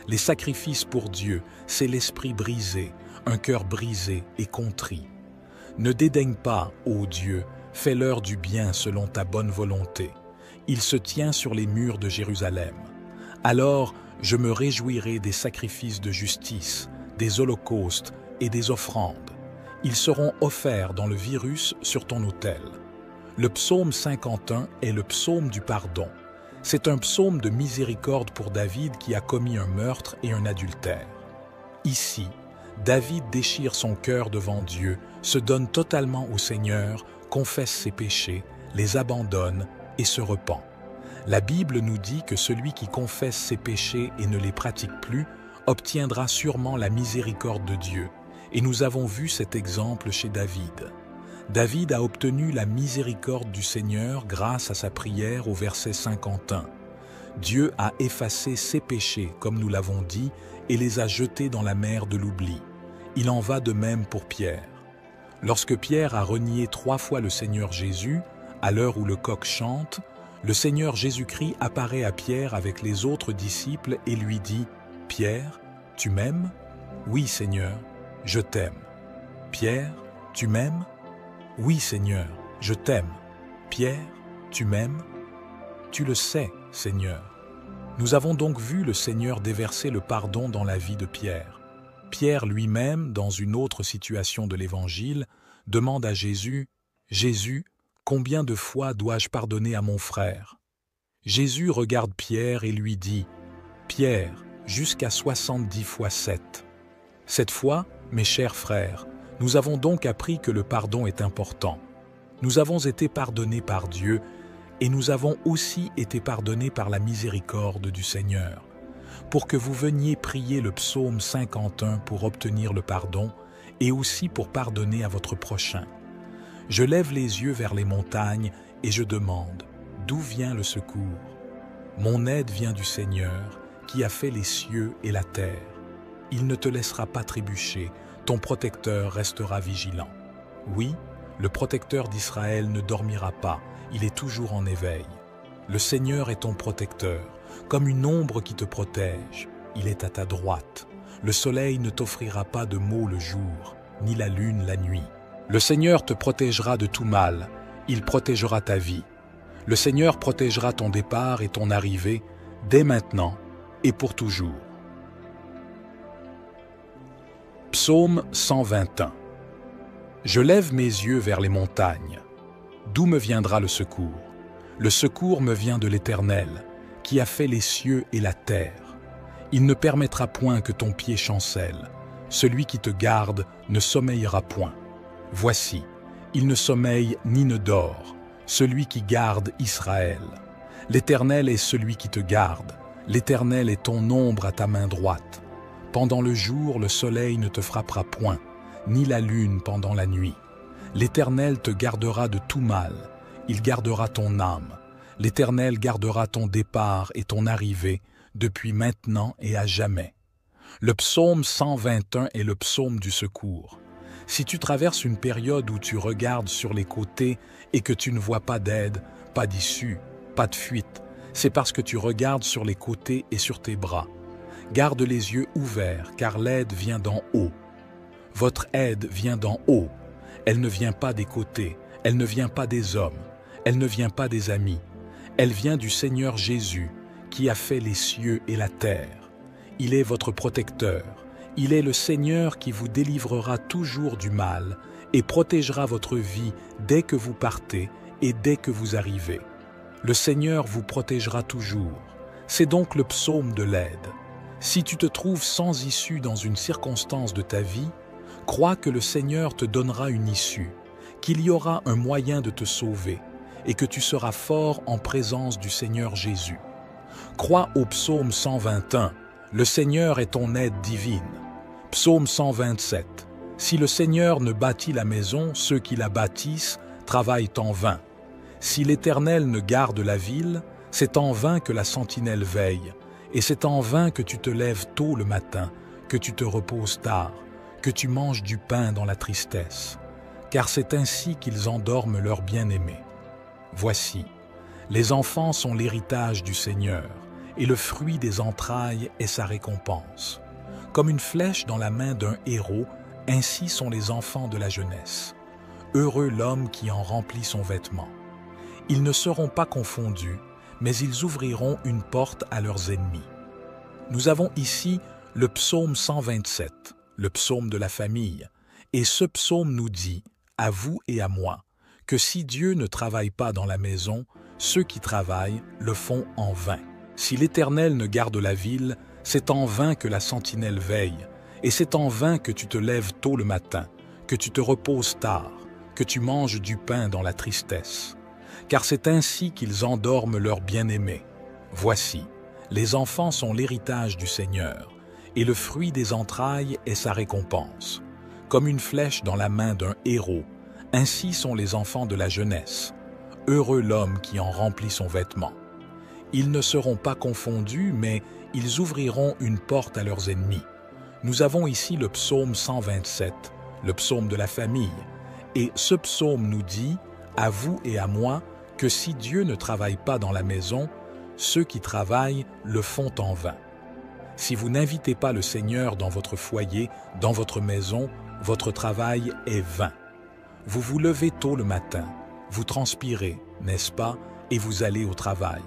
Speaker 1: Les sacrifices pour Dieu, c'est l'esprit brisé, un cœur brisé et contrit. Ne dédaigne pas, ô Dieu, fais-leur du bien selon ta bonne volonté. Il se tient sur les murs de Jérusalem. Alors je me réjouirai des sacrifices de justice, des holocaustes et des offrandes. Ils seront offerts dans le virus sur ton autel. Le psaume 51 est le psaume du pardon. C'est un psaume de miséricorde pour David qui a commis un meurtre et un adultère. Ici, David déchire son cœur devant Dieu, se donne totalement au Seigneur, confesse ses péchés, les abandonne et se repent. La Bible nous dit que celui qui confesse ses péchés et ne les pratique plus obtiendra sûrement la miséricorde de Dieu. Et nous avons vu cet exemple chez David. David a obtenu la miséricorde du Seigneur grâce à sa prière au verset 51. Dieu a effacé ses péchés, comme nous l'avons dit, et les a jetés dans la mer de l'oubli. Il en va de même pour Pierre. Lorsque Pierre a renié 3 fois le Seigneur Jésus, à l'heure où le coq chante, le Seigneur Jésus-Christ apparaît à Pierre avec les autres disciples et lui dit « Pierre, tu m'aimes ? Oui, Seigneur, je t'aime. Pierre, tu m'aimes ? Oui, Seigneur, je t'aime. Pierre, tu m'aimes ? Tu le sais, Seigneur. » Nous avons donc vu le Seigneur déverser le pardon dans la vie de Pierre. Pierre lui-même, dans une autre situation de l'Évangile, demande à Jésus « Jésus, combien de fois dois-je pardonner à mon frère ?» Jésus regarde Pierre et lui dit « Pierre, jusqu'à 70 fois 7. » Cette fois, mes chers frères, nous avons donc appris que le pardon est important. Nous avons été pardonnés par Dieu et nous avons aussi été pardonnés par la miséricorde du Seigneur. Pour que vous veniez prier le psaume 51 pour obtenir le pardon et aussi pour pardonner à votre prochain. Je lève les yeux vers les montagnes et je demande, d'où vient le secours? Mon aide vient du Seigneur, qui a fait les cieux et la terre. Il ne te laissera pas trébucher, ton protecteur restera vigilant. Oui, le protecteur d'Israël ne dormira pas, il est toujours en éveil. Le Seigneur est ton protecteur, comme une ombre qui te protège. Il est à ta droite. Le soleil ne t'offrira pas de maux le jour, ni la lune la nuit. Le Seigneur te protégera de tout mal, il protégera ta vie. Le Seigneur protégera ton départ et ton arrivée, dès maintenant et pour toujours. Psaume 121. Je lève mes yeux vers les montagnes. D'où me viendra le secours? Le secours me vient de l'Éternel, qui a fait les cieux et la terre. Il ne permettra point que ton pied chancelle. Celui qui te garde ne sommeillera point. Voici, il ne sommeille ni ne dort, celui qui garde Israël. L'Éternel est celui qui te garde. L'Éternel est ton ombre à ta main droite. Pendant le jour, le soleil ne te frappera point, ni la lune pendant la nuit. L'Éternel te gardera de tout mal, il gardera ton âme. L'Éternel gardera ton départ et ton arrivée, depuis maintenant et à jamais. Le psaume 121 est le psaume du secours. Si tu traverses une période où tu regardes sur les côtés et que tu ne vois pas d'aide, pas d'issue, pas de fuite, c'est parce que tu regardes sur les côtés et sur tes bras. Garde les yeux ouverts, car l'aide vient d'en haut. Votre aide vient d'en haut. Elle ne vient pas des côtés, elle ne vient pas des hommes, elle ne vient pas des amis. Elle vient du Seigneur Jésus, qui a fait les cieux et la terre. Il est votre protecteur. Il est le Seigneur qui vous délivrera toujours du mal et protégera votre vie dès que vous partez et dès que vous arrivez. Le Seigneur vous protégera toujours. C'est donc le psaume de l'aide. Si tu te trouves sans issue dans une circonstance de ta vie, crois que le Seigneur te donnera une issue, qu'il y aura un moyen de te sauver et que tu seras fort en présence du Seigneur Jésus. Crois au psaume 121, le Seigneur est ton aide divine. Psaume 127, si le Seigneur ne bâtit la maison, ceux qui la bâtissent travaillent en vain. Si l'Éternel ne garde la ville, c'est en vain que la sentinelle veille, et c'est en vain que tu te lèves tôt le matin, que tu te reposes tard, que tu manges du pain dans la tristesse, car c'est ainsi qu'ils endorment leurs bien-aimés. Voici, les enfants sont l'héritage du Seigneur, et le fruit des entrailles est sa récompense. Comme une flèche dans la main d'un héros, ainsi sont les enfants de la jeunesse. Heureux l'homme qui en remplit son vêtement. Ils ne seront pas confondus, mais ils ouvriront une porte à leurs ennemis. Nous avons ici le psaume 127, le psaume de la famille, et ce psaume nous dit, à vous et à moi, que si Dieu ne travaille pas dans la maison, ceux qui travaillent le font en vain. Si l'Éternel ne garde la ville, c'est en vain que la sentinelle veille, et c'est en vain que tu te lèves tôt le matin, que tu te reposes tard, que tu manges du pain dans la tristesse. Car c'est ainsi qu'ils endorment leurs bien-aimés. Voici, les enfants sont l'héritage du Seigneur, et le fruit des entrailles est sa récompense. Comme une flèche dans la main d'un héros, ainsi sont les enfants de la jeunesse. Heureux l'homme qui en remplit son vêtement. Ils ne seront pas confondus, mais ils ouvriront une porte à leurs ennemis. Nous avons ici le psaume 127, le psaume de la famille, et ce psaume nous dit, à vous et à moi, que si Dieu ne travaille pas dans la maison, ceux qui travaillent le font en vain. Si vous n'invitez pas le Seigneur dans votre foyer, dans votre maison, votre travail est vain. Vous vous levez tôt le matin, vous transpirez, n'est-ce pas, et vous allez au travail.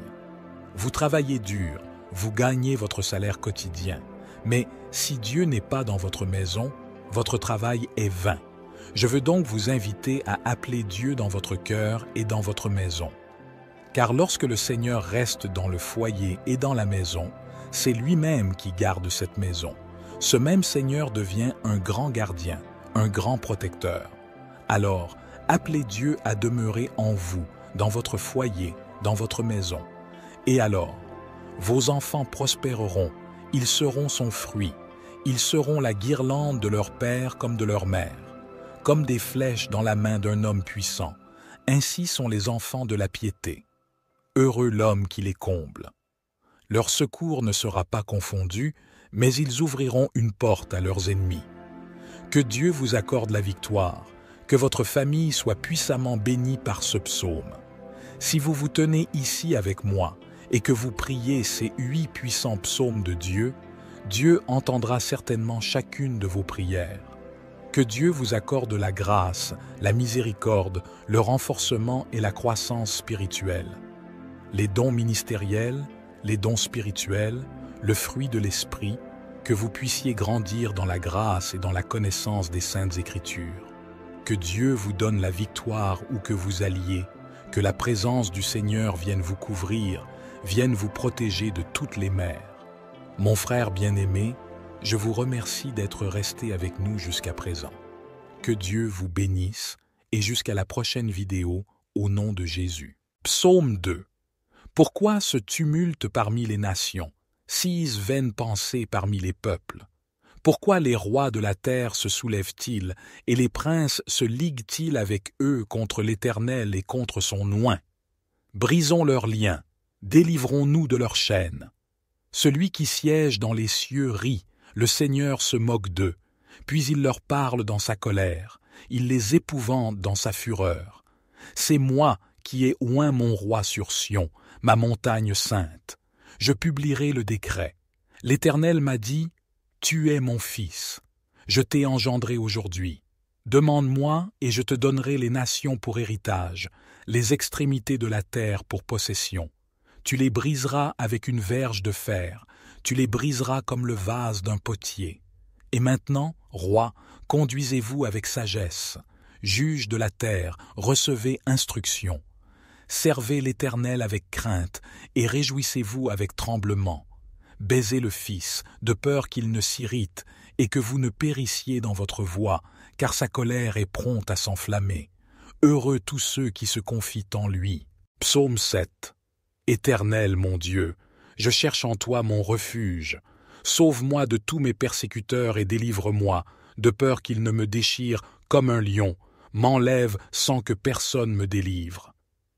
Speaker 1: Vous travaillez dur, vous gagnez votre salaire quotidien. Mais si Dieu n'est pas dans votre maison, votre travail est vain. Je veux donc vous inviter à appeler Dieu dans votre cœur et dans votre maison. Car lorsque le Seigneur reste dans le foyer et dans la maison, c'est lui-même qui garde cette maison. Ce même Seigneur devient un grand gardien, un grand protecteur. Alors, appelez Dieu à demeurer en vous, dans votre foyer, dans votre maison. Et alors, vos enfants prospéreront, ils seront son fruit, ils seront la guirlande de leur père comme de leur mère. Comme des flèches dans la main d'un homme puissant, ainsi sont les enfants de la piété. Heureux l'homme qui les comble. Leur secours ne sera pas confondu, mais ils ouvriront une porte à leurs ennemis. Que Dieu vous accorde la victoire, que votre famille soit puissamment bénie par ce psaume. Si vous vous tenez ici avec moi et que vous priez ces 8 puissants psaumes de Dieu, Dieu entendra certainement chacune de vos prières. Que Dieu vous accorde la grâce, la miséricorde, le renforcement et la croissance spirituelle. Les dons ministériels, les dons spirituels, le fruit de l'Esprit, que vous puissiez grandir dans la grâce et dans la connaissance des Saintes Écritures. Que Dieu vous donne la victoire où que vous alliez, que la présence du Seigneur vienne vous couvrir, vienne vous protéger de toutes les mers. Mon frère bien-aimé, je vous remercie d'être resté avec nous jusqu'à présent. Que Dieu vous bénisse et jusqu'à la prochaine vidéo au nom de Jésus. Psaume 2. Pourquoi ce tumulte parmi les nations, six vaines pensées parmi les peuples? Pourquoi les rois de la terre se soulèvent-ils et les princes se liguent-ils avec eux contre l'Éternel et contre son oint? Brisons leurs liens, délivrons-nous de leurs chaînes. Celui qui siège dans les cieux rit, le Seigneur se moque d'eux. Puis il leur parle dans sa colère, il les épouvante dans sa fureur. C'est moi qui ai oint mon roi sur Sion, ma montagne sainte. Je publierai le décret. L'Éternel m'a dit, « Tu es mon fils. Je t'ai engendré aujourd'hui. Demande-moi et je te donnerai les nations pour héritage, les extrémités de la terre pour possession. Tu les briseras avec une verge de fer, tu les briseras comme le vase d'un potier. Et maintenant, roi, conduisez-vous avec sagesse. Juge de la terre, recevez instruction. Servez l'Éternel avec crainte et réjouissez-vous avec tremblement. Baisez le Fils, de peur qu'il ne s'irrite et que vous ne périssiez dans votre voie, car sa colère est prompte à s'enflammer. Heureux tous ceux qui se confient en lui. » Psaume 7. Éternel mon Dieu, je cherche en toi mon refuge. Sauve-moi de tous mes persécuteurs et délivre-moi, de peur qu'ils ne me déchirent comme un lion, m'enlève sans que personne me délivre.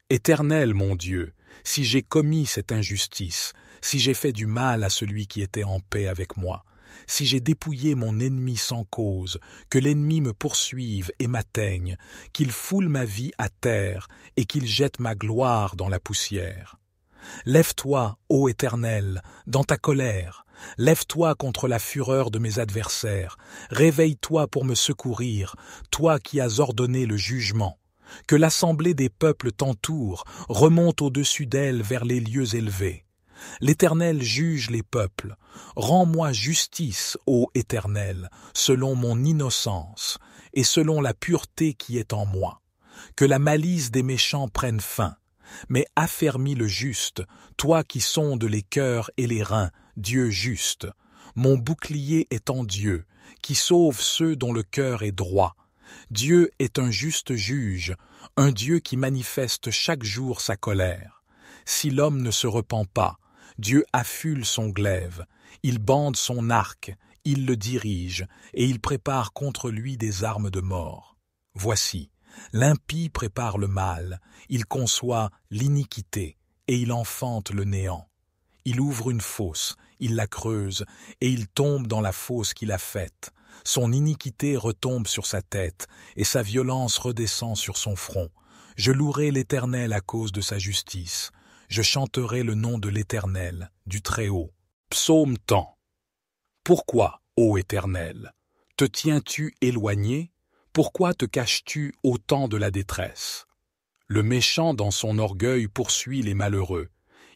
Speaker 1: Éternel mon Dieu, si j'ai commis cette injustice, si j'ai fait du mal à celui qui était en paix avec moi, si j'ai dépouillé mon ennemi sans cause, que l'ennemi me poursuive et m'atteigne, qu'il foule ma vie à terre et qu'il jette ma gloire dans la poussière. Lève-toi, ô Éternel, dans ta colère, lève-toi contre la fureur de mes adversaires, réveille-toi pour me secourir, toi qui as ordonné le jugement. Que l'assemblée des peuples t'entoure, remonte au-dessus d'elle vers les lieux élevés. L'Éternel juge les peuples. Rends-moi justice, ô Éternel, selon mon innocence et selon la pureté qui est en moi. Que la malice des méchants prenne fin. Mais affermis le juste, toi qui sondes les cœurs et les reins, Dieu juste. Mon bouclier est en Dieu, qui sauve ceux dont le cœur est droit. Dieu est un juste juge, un Dieu qui manifeste chaque jour sa colère. Si l'homme ne se repent pas, Dieu affule son glaive, il bande son arc, il le dirige, et il prépare contre lui des armes de mort. Voici, l'impie prépare le mal, il conçoit l'iniquité, et il enfante le néant. Il ouvre une fosse, il la creuse, et il tombe dans la fosse qu'il a faite. Son iniquité retombe sur sa tête, et sa violence redescend sur son front. Je louerai l'Éternel à cause de sa justice. Je chanterai le nom de l'Éternel, du Très-Haut. Psaume 10. Pourquoi, ô Éternel, te tiens-tu éloigné? Pourquoi te caches-tu au temps de la détresse? Le méchant dans son orgueil poursuit les malheureux.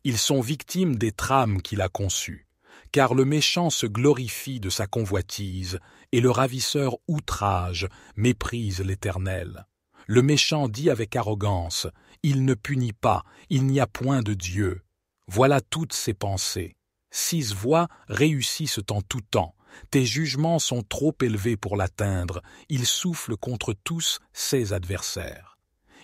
Speaker 1: Ils sont victimes des trames qu'il a conçues. Car le méchant se glorifie de sa convoitise, et le ravisseur outrage, méprise l'Éternel. Le méchant dit avec arrogance, « Il ne punit pas, il n'y a point de Dieu. » Voilà toutes ses pensées. 6 voies réussissent en tout temps. Tes jugements sont trop élevés pour l'atteindre. Il souffle contre tous ses adversaires.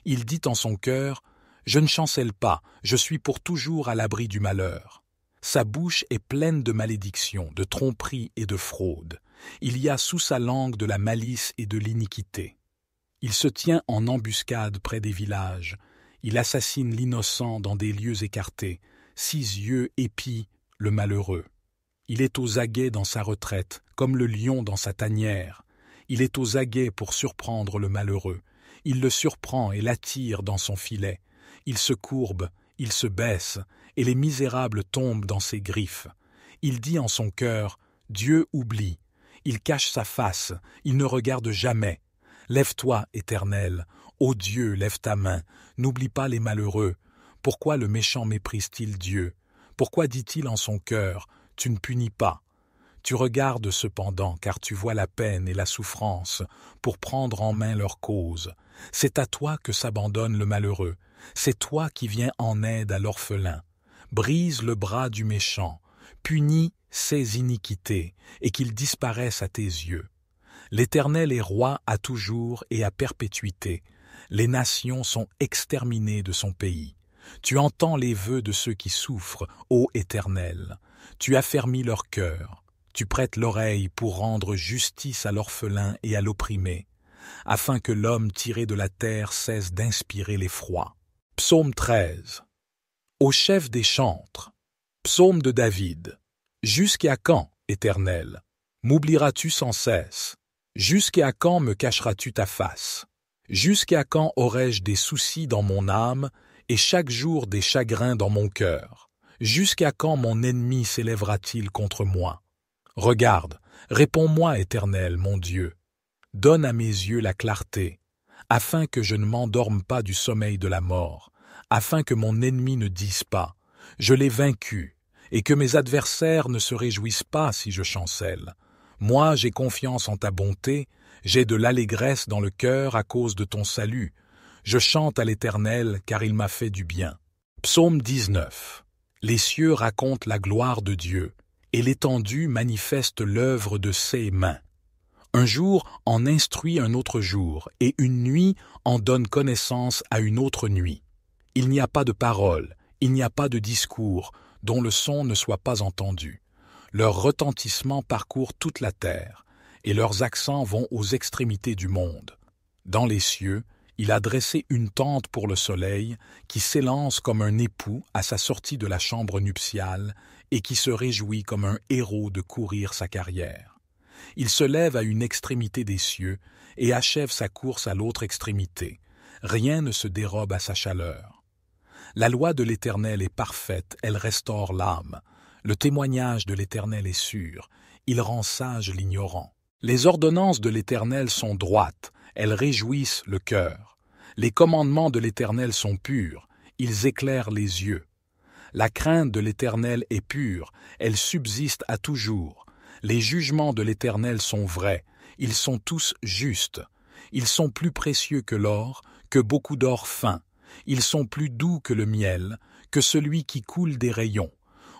Speaker 1: Il dit en son cœur, « Je ne chancelle pas, je suis pour toujours à l'abri du malheur. » Sa bouche est pleine de malédictions, de tromperies et de fraudes. Il y a sous sa langue de la malice et de l'iniquité. Il se tient en embuscade près des villages. Il assassine l'innocent dans des lieux écartés. 6 yeux épient le malheureux. Il est aux aguets dans sa retraite, comme le lion dans sa tanière. Il est aux aguets pour surprendre le malheureux. Il le surprend et l'attire dans son filet. Il se courbe, il se baisse, et les misérables tombent dans ses griffes. Il dit en son cœur, « Dieu oublie ». Il cache sa face, il ne regarde jamais. Lève-toi, Éternel, ô Dieu, lève ta main, n'oublie pas les malheureux. Pourquoi le méchant méprise-t-il Dieu? Pourquoi dit-il en son cœur, « Tu ne punis pas ». Tu regardes cependant, car tu vois la peine et la souffrance, pour prendre en main leur cause. C'est à toi que s'abandonne le malheureux, c'est toi qui viens en aide à l'orphelin. Brise le bras du méchant, punis ses iniquités, et qu'ils disparaissent à tes yeux. L'Éternel est roi à toujours et à perpétuité. Les nations sont exterminées de son pays. Tu entends les vœux de ceux qui souffrent, ô Éternel. Tu affermis leur cœur. Tu prêtes l'oreille pour rendre justice à l'orphelin et à l'opprimé, afin que l'homme tiré de la terre cesse d'inspirer l'effroi. Psaume 13. Au chef des chantres. Psaume de David. Jusqu'à quand, Éternel, m'oublieras-tu sans cesse? Jusqu'à quand me cacheras-tu ta face? Jusqu'à quand aurai-je des soucis dans mon âme et chaque jour des chagrins dans mon cœur? Jusqu'à quand mon ennemi s'élèvera-t-il contre moi? Regarde, réponds-moi, Éternel, mon Dieu. Donne à mes yeux la clarté, afin que je ne m'endorme pas du sommeil de la mort, afin que mon ennemi ne dise pas « Je l'ai vaincu », et que mes adversaires ne se réjouissent pas si je chancelle. Moi, j'ai confiance en ta bonté, j'ai de l'allégresse dans le cœur à cause de ton salut. Je chante à l'Éternel, car il m'a fait du bien. Psaume 19. Les cieux racontent la gloire de Dieu, et l'étendue manifeste l'œuvre de ses mains. Un jour en instruit un autre jour, et une nuit en donne connaissance à une autre nuit. Il n'y a pas de parole, il n'y a pas de discours, dont le son ne soit pas entendu. Leur retentissement parcourt toute la terre, et leurs accents vont aux extrémités du monde. Dans les cieux, il a dressé une tente pour le soleil, qui s'élance comme un époux à sa sortie de la chambre nuptiale, et qui se réjouit comme un héros de courir sa carrière. Il se lève à une extrémité des cieux, et achève sa course à l'autre extrémité. Rien ne se dérobe à sa chaleur. La loi de l'Éternel est parfaite, elle restaure l'âme. Le témoignage de l'Éternel est sûr, il rend sage l'ignorant. Les ordonnances de l'Éternel sont droites, elles réjouissent le cœur. Les commandements de l'Éternel sont purs, ils éclairent les yeux. La crainte de l'Éternel est pure, elle subsiste à toujours. Les jugements de l'Éternel sont vrais, ils sont tous justes. Ils sont plus précieux que l'or, que beaucoup d'or fin. Ils sont plus doux que le miel, que celui qui coule des rayons.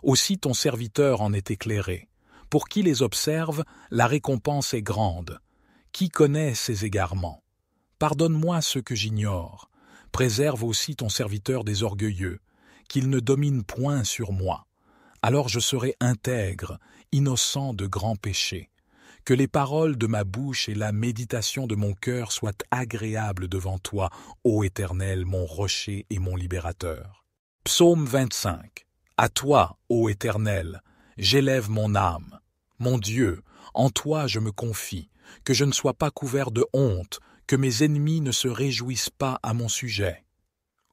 Speaker 1: Aussi ton serviteur en est éclairé. Pour qui les observe, la récompense est grande. Qui connaît ses égarements? Pardonne-moi ce que j'ignore. Préserve aussi ton serviteur des orgueilleux, qu'il ne domine point sur moi. Alors je serai intègre, innocent de grands péchés. Que les paroles de ma bouche et la méditation de mon cœur soient agréables devant toi, ô Éternel, mon rocher et mon libérateur. Psaume 25. À toi, ô Éternel, j'élève mon âme. Mon Dieu, en toi je me confie, que je ne sois pas couvert de honte, que mes ennemis ne se réjouissent pas à mon sujet.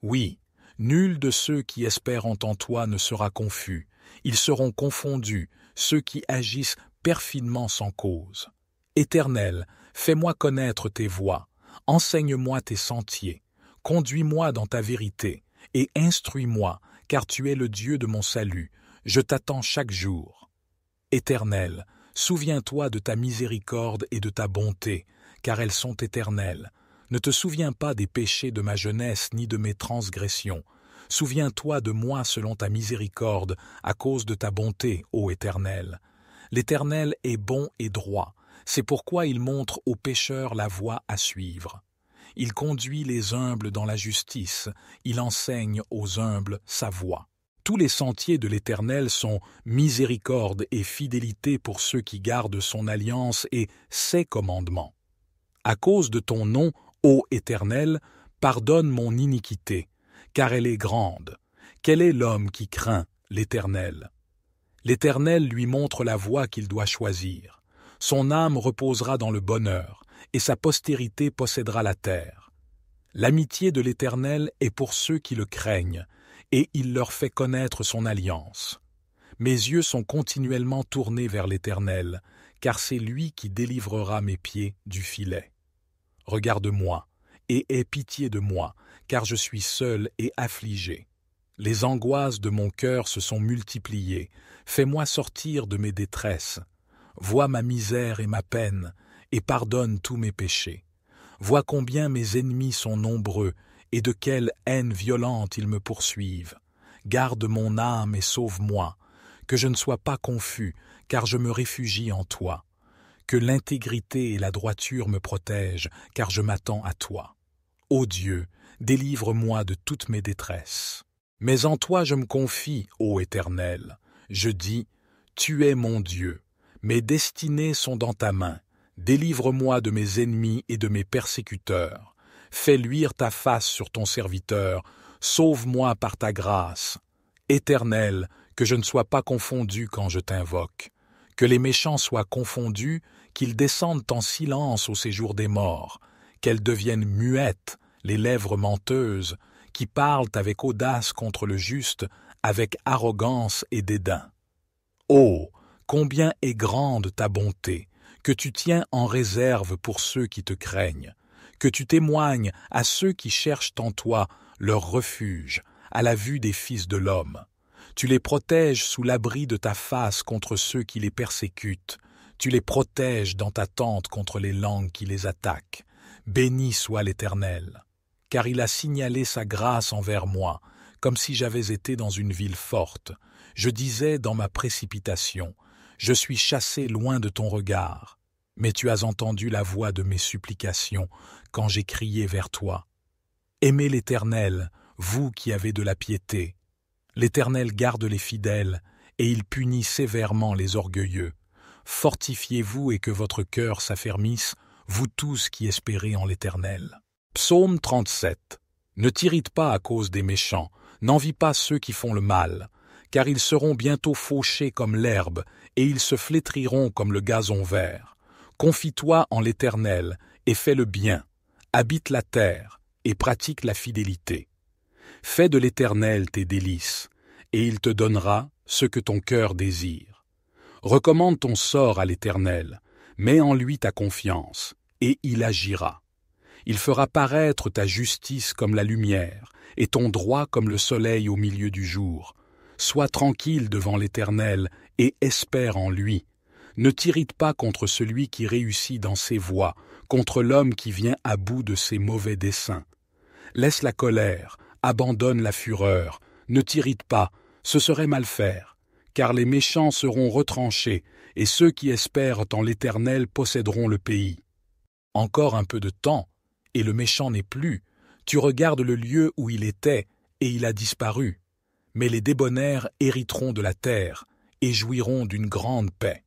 Speaker 1: Oui, nul de ceux qui espèrent en toi ne sera confus, ils seront confondus, ceux qui agissent perfidement sans cause. Éternel, fais-moi connaître tes voies, enseigne-moi tes sentiers, conduis-moi dans ta vérité, et instruis-moi, car tu es le Dieu de mon salut, je t'attends chaque jour. Éternel, souviens-toi de ta miséricorde et de ta bonté, car elles sont éternelles. Ne te souviens pas des péchés de ma jeunesse ni de mes transgressions. Souviens-toi de moi selon ta miséricorde, à cause de ta bonté, ô Éternel. L'Éternel est bon et droit, c'est pourquoi il montre aux pécheurs la voie à suivre. Il conduit les humbles dans la justice, il enseigne aux humbles sa voie. Tous les sentiers de l'Éternel sont miséricorde et fidélité pour ceux qui gardent son alliance et ses commandements. À cause de ton nom, ô Éternel, pardonne mon iniquité, car elle est grande. Quel est l'homme qui craint l'Éternel? L'Éternel lui montre la voie qu'il doit choisir. Son âme reposera dans le bonheur, et sa postérité possédera la terre. L'amitié de l'Éternel est pour ceux qui le craignent, et il leur fait connaître son alliance. Mes yeux sont continuellement tournés vers l'Éternel, car c'est lui qui délivrera mes pieds du filet. Regarde-moi, et aie pitié de moi, car je suis seul et affligé. Les angoisses de mon cœur se sont multipliées, fais-moi sortir de mes détresses. Vois ma misère et ma peine, et pardonne tous mes péchés. Vois combien mes ennemis sont nombreux, et de quelle haine violente ils me poursuivent. Garde mon âme et sauve-moi, que je ne sois pas confus, car je me réfugie en toi. Que l'intégrité et la droiture me protègent, car je m'attends à toi. Ô Dieu, délivre-moi de toutes mes détresses. Mais en toi je me confie, ô Éternel. Je dis, tu es mon Dieu. Mes destinées sont dans ta main. Délivre-moi de mes ennemis et de mes persécuteurs. Fais luire ta face sur ton serviteur. Sauve-moi par ta grâce. Éternel, que je ne sois pas confondu quand je t'invoque. Que les méchants soient confondus, qu'ils descendent en silence au séjour des morts, qu'elles deviennent muettes, les lèvres menteuses, qui parlent avec audace contre le juste, avec arrogance et dédain. Oh, combien est grande ta bonté, que tu tiens en réserve pour ceux qui te craignent, que tu témoignes à ceux qui cherchent en toi leur refuge, à la vue des fils de l'homme. Tu les protèges sous l'abri de ta face contre ceux qui les persécutent. Tu les protèges dans ta tente contre les langues qui les attaquent. Béni soit l'Éternel, car il a signalé sa grâce envers moi, comme si j'avais été dans une ville forte. Je disais dans ma précipitation, je suis chassé loin de ton regard. Mais tu as entendu la voix de mes supplications quand j'ai crié vers toi. Aimez l'Éternel, vous qui avez de la piété. L'Éternel garde les fidèles, et il punit sévèrement les orgueilleux. Fortifiez-vous et que votre cœur s'affermisse, vous tous qui espérez en l'Éternel. Psaume 37. Ne t'irrite pas à cause des méchants, n'envie pas ceux qui font le mal, car ils seront bientôt fauchés comme l'herbe, et ils se flétriront comme le gazon vert. Confie-toi en l'Éternel, et fais le bien. Habite la terre, et pratique la fidélité. Fais de l'Éternel tes délices, et il te donnera ce que ton cœur désire. Recommande ton sort à l'Éternel, mets en lui ta confiance, et il agira. Il fera paraître ta justice comme la lumière, et ton droit comme le soleil au milieu du jour. Sois tranquille devant l'Éternel, et espère en lui. Ne t'irrite pas contre celui qui réussit dans ses voies, contre l'homme qui vient à bout de ses mauvais desseins. Laisse la colère, abandonne la fureur, ne t'irrite pas, ce serait mal faire, car les méchants seront retranchés, et ceux qui espèrent en l'Éternel posséderont le pays. Encore un peu de temps, et le méchant n'est plus, tu regardes le lieu où il était, et il a disparu. Mais les débonnaires hériteront de la terre, et jouiront d'une grande paix.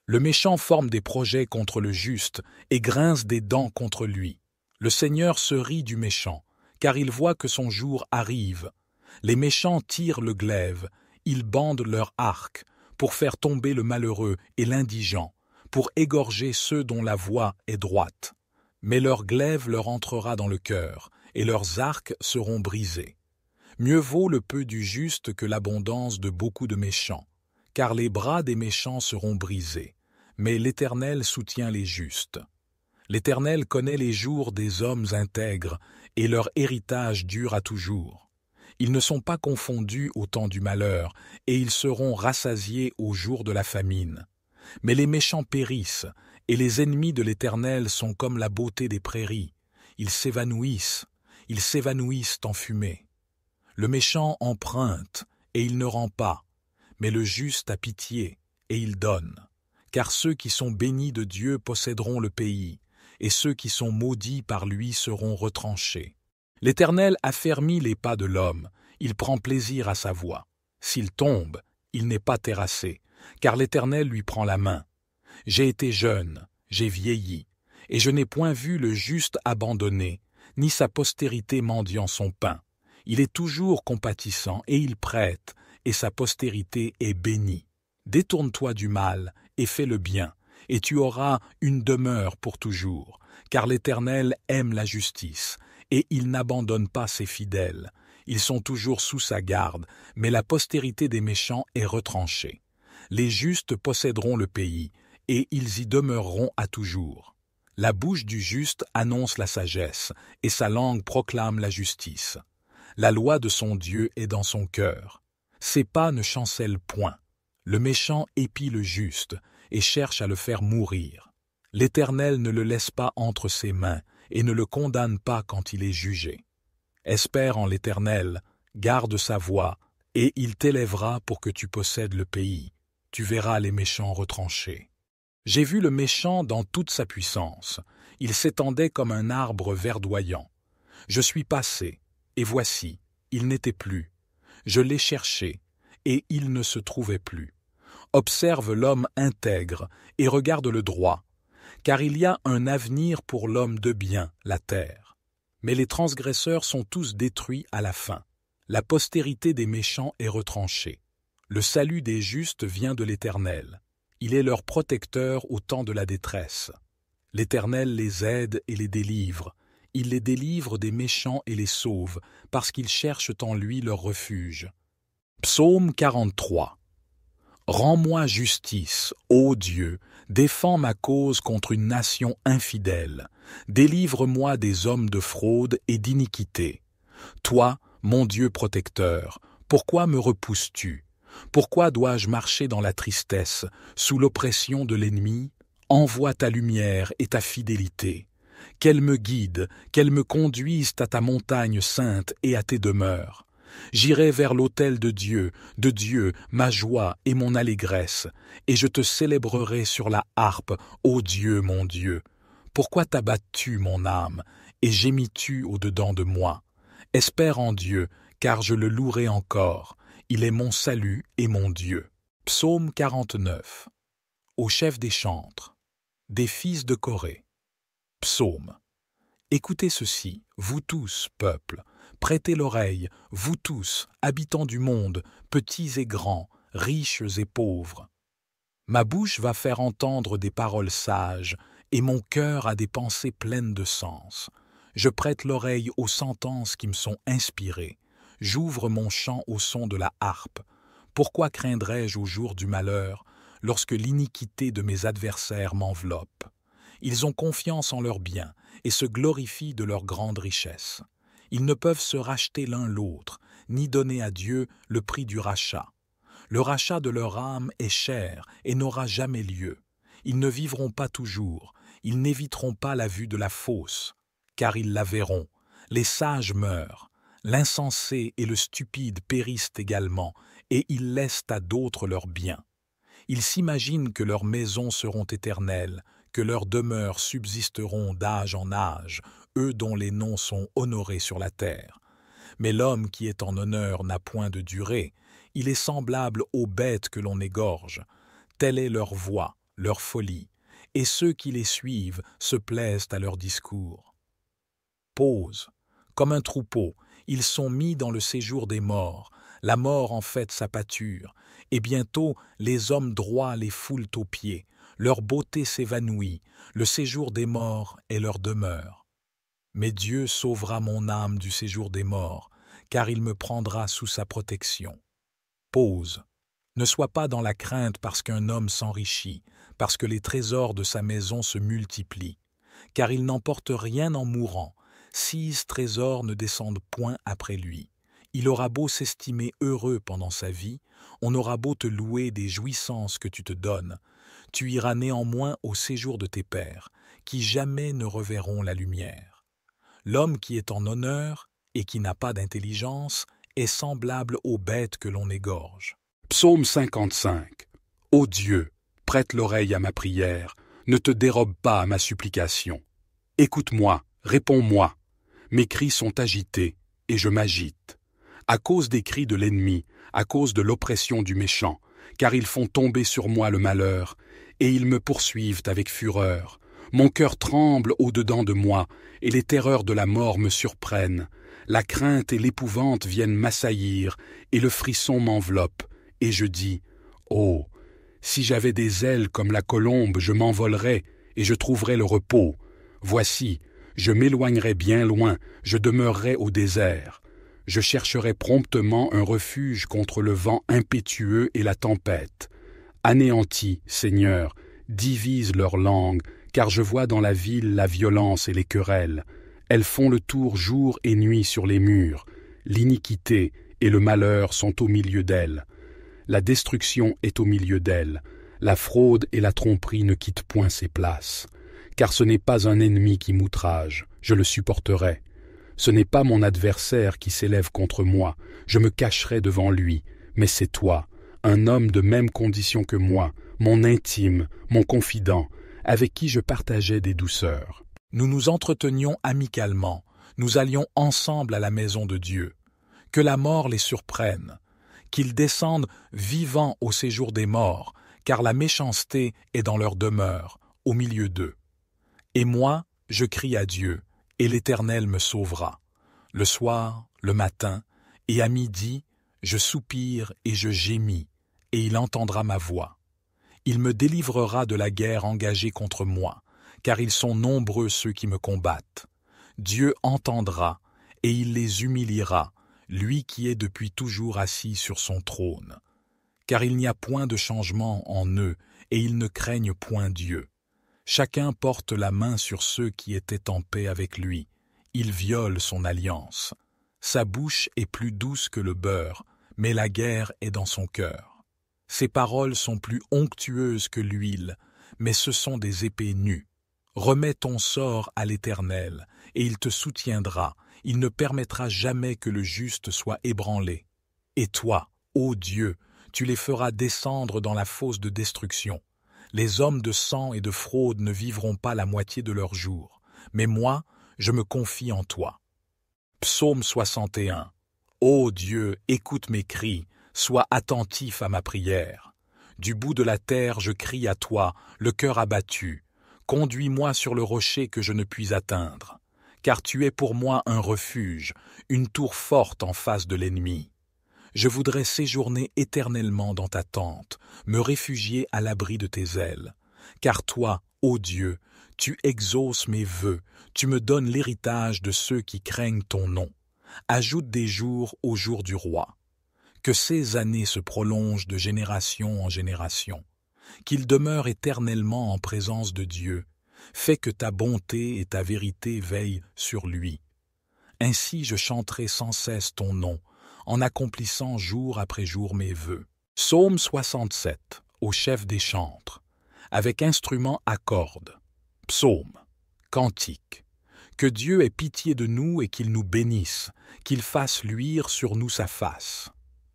Speaker 1: Le méchant forme des projets contre le juste, et grince des dents contre lui. Le Seigneur se rit du méchant, car il voit que son jour arrive. Les méchants tirent le glaive, ils bandent leur arc, pour faire tomber le malheureux et l'indigent, pour égorger ceux dont la voie est droite. Mais leur glaive leur entrera dans le cœur, et leurs arcs seront brisés. Mieux vaut le peu du juste que l'abondance de beaucoup de méchants, car les bras des méchants seront brisés, mais l'Éternel soutient les justes. L'Éternel connaît les jours des hommes intègres, et leur héritage dure à toujours. Ils ne sont pas confondus au temps du malheur, et ils seront rassasiés au jour de la famine. Mais les méchants périssent, et les ennemis de l'Éternel sont comme la beauté des prairies. Ils s'évanouissent en fumée. Le méchant emprunte, et il ne rend pas, mais le juste a pitié, et il donne. Car ceux qui sont bénis de Dieu posséderont le pays, et ceux qui sont maudits par lui seront retranchés. L'Éternel affermit les pas de l'homme, il prend plaisir à sa voie. S'il tombe, il n'est pas terrassé, car l'Éternel lui prend la main. J'ai été jeune, j'ai vieilli, et je n'ai point vu le juste abandonné, ni sa postérité mendiant son pain. Il est toujours compatissant, et il prête, et sa postérité est bénie. Détourne-toi du mal, et fais le bien, et tu auras une demeure pour toujours, car l'Éternel aime la justice, et il n'abandonne pas ses fidèles. Ils sont toujours sous sa garde, mais la postérité des méchants est retranchée. Les justes posséderont le pays, et ils y demeureront à toujours. La bouche du juste annonce la sagesse, et sa langue proclame la justice. La loi de son Dieu est dans son cœur. Ses pas ne chancellent point. Le méchant épie le juste, et cherche à le faire mourir. L'Éternel ne le laisse pas entre ses mains, et ne le condamne pas quand il est jugé. Espère en l'Éternel, garde sa voie, et il t'élèvera pour que tu possèdes le pays. Tu verras les méchants retranchés. J'ai vu le méchant dans toute sa puissance. Il s'étendait comme un arbre verdoyant. Je suis passé, et voici, il n'était plus. Je l'ai cherché, et il ne se trouvait plus. Observe l'homme intègre, et regarde le droit, car il y a un avenir pour l'homme de bien, la terre. Mais les transgresseurs sont tous détruits à la fin. La postérité des méchants est retranchée. Le salut des justes vient de l'Éternel. Il est leur protecteur au temps de la détresse. L'Éternel les aide et les délivre. Il les délivre des méchants et les sauve, parce qu'ils cherchent en lui leur refuge. Psaume 43. Rends-moi justice, ô Dieu, défends ma cause contre une nation infidèle. Délivre-moi des hommes de fraude et d'iniquité. Toi, mon Dieu protecteur, pourquoi me repousses-tu? Pourquoi dois-je marcher dans la tristesse, sous l'oppression de l'ennemi? Envoie ta lumière et ta fidélité. Qu'elle me guide, qu'elle me conduise à ta montagne sainte et à tes demeures. J'irai vers l'autel de Dieu, ma joie et mon allégresse, et je te célébrerai sur la harpe, ô Dieu mon Dieu. Pourquoi t'abattes-tu, mon âme, et gémis-tu au-dedans de moi? Espère en Dieu, car je le louerai encore. Il est mon salut et mon Dieu. Psaume 49. Au chef des chantres, des fils de Corée. Psaume. Écoutez ceci, vous tous, peuple, prêtez l'oreille, vous tous, habitants du monde, petits et grands, riches et pauvres. Ma bouche va faire entendre des paroles sages, et mon cœur a des pensées pleines de sens. Je prête l'oreille aux sentences qui me sont inspirées. J'ouvre mon chant au son de la harpe. Pourquoi craindrais-je au jour du malheur, lorsque l'iniquité de mes adversaires m'enveloppe? Ils ont confiance en leurs biens et se glorifient de leur grande richesse. Ils ne peuvent se racheter l'un l'autre, ni donner à Dieu le prix du rachat. Le rachat de leur âme est cher et n'aura jamais lieu. Ils ne vivront pas toujours, ils n'éviteront pas la vue de la fosse, car ils la verront. Les sages meurent. L'insensé et le stupide périssent également, et ils laissent à d'autres leurs biens. Ils s'imaginent que leurs maisons seront éternelles, que leurs demeures subsisteront d'âge en âge, eux dont les noms sont honorés sur la terre. Mais l'homme qui est en honneur n'a point de durée, il est semblable aux bêtes que l'on égorge. Telle est leur voix, leur folie, et ceux qui les suivent se plaisent à leur discours. Pause. Comme un troupeau, ils sont mis dans le séjour des morts, la mort en fait sa pâture, et bientôt les hommes droits les foulent aux pieds, leur beauté s'évanouit, le séjour des morts est leur demeure. Mais Dieu sauvera mon âme du séjour des morts, car il me prendra sous sa protection. Pause. Ne sois pas dans la crainte parce qu'un homme s'enrichit, parce que les trésors de sa maison se multiplient, car il n'emporte rien en mourant. 6 trésors ne descendent point après lui. Il aura beau s'estimer heureux pendant sa vie, on aura beau te louer des jouissances que tu te donnes, tu iras néanmoins au séjour de tes pères, qui jamais ne reverront la lumière. L'homme qui est en honneur et qui n'a pas d'intelligence est semblable aux bêtes que l'on égorge.
Speaker 2: Psaume 55. Ô Dieu, prête l'oreille à ma prière, ne te dérobe pas à ma supplication. Écoute-moi, réponds-moi. Mes cris sont agités, et je m'agite. À cause des cris de l'ennemi, à cause de l'oppression du méchant, car ils font tomber sur moi le malheur, et ils me poursuivent avec fureur. Mon cœur tremble au-dedans de moi, et les terreurs de la mort me surprennent. La crainte et l'épouvante viennent m'assaillir, et le frisson m'enveloppe, et je dis, « Oh, si j'avais des ailes comme la colombe, je m'envolerais, et je trouverais le repos. Voici, je m'éloignerai bien loin, je demeurerai au désert. Je chercherai promptement un refuge contre le vent impétueux et la tempête. Anéantis, Seigneur, divise leur langue, car je vois dans la ville la violence et les querelles. Elles font le tour jour et nuit sur les murs. L'iniquité et le malheur sont au milieu d'elles. La destruction est au milieu d'elles. La fraude et la tromperie ne quittent point ses places. Car ce n'est pas un ennemi qui m'outrage, je le supporterai. Ce n'est pas mon adversaire qui s'élève contre moi, je me cacherai devant lui, mais c'est toi, un homme de même condition que moi, mon intime, mon confident, avec qui je partageais des douceurs.
Speaker 1: Nous nous entretenions amicalement, nous allions ensemble à la maison de Dieu. Que la mort les surprenne, qu'ils descendent vivants au séjour des morts, car la méchanceté est dans leur demeure, au milieu d'eux. Et moi, je crie à Dieu, et l'Éternel me sauvera. Le soir, le matin, et à midi, je soupire et je gémis, et il entendra ma voix. Il me délivrera de la guerre engagée contre moi, car ils sont nombreux ceux qui me combattent. Dieu entendra, et il les humiliera, lui qui est depuis toujours assis sur son trône. Car il n'y a point de changement en eux, et ils ne craignent point Dieu. Chacun porte la main sur ceux qui étaient en paix avec lui. Il viole son alliance. Sa bouche est plus douce que le beurre, mais la guerre est dans son cœur. Ses paroles sont plus onctueuses que l'huile, mais ce sont des épées nues. Remets ton sort à l'Éternel, et il te soutiendra. Il ne permettra jamais que le juste soit ébranlé. Et toi, ô Dieu, tu les feras descendre dans la fosse de destruction. Les hommes de sang et de fraude ne vivront pas la moitié de leurs jours. Mais moi, je me confie en toi. Psaume 61. Ô Dieu, écoute mes cris, sois attentif à ma prière. Du bout de la terre, je crie à toi, le cœur abattu. Conduis-moi sur le rocher que je ne puis atteindre. Car tu es pour moi un refuge, une tour forte en face de l'ennemi. Je voudrais séjourner éternellement dans ta tente, me réfugier à l'abri de tes ailes. Car toi, ô Dieu, tu exauces mes vœux, tu me donnes l'héritage de ceux qui craignent ton nom. Ajoute des jours aux jours du roi. Que ces années se prolongent de génération en génération. Qu'il demeure éternellement en présence de Dieu. Fais que ta bonté et ta vérité veillent sur lui. Ainsi je chanterai sans cesse ton nom, en accomplissant jour après jour mes vœux. Psaume 67, au chef des chantres, avec instrument à cordes. Psaume, cantique. Que Dieu ait pitié de nous et qu'il nous bénisse, qu'il fasse luire sur nous sa face.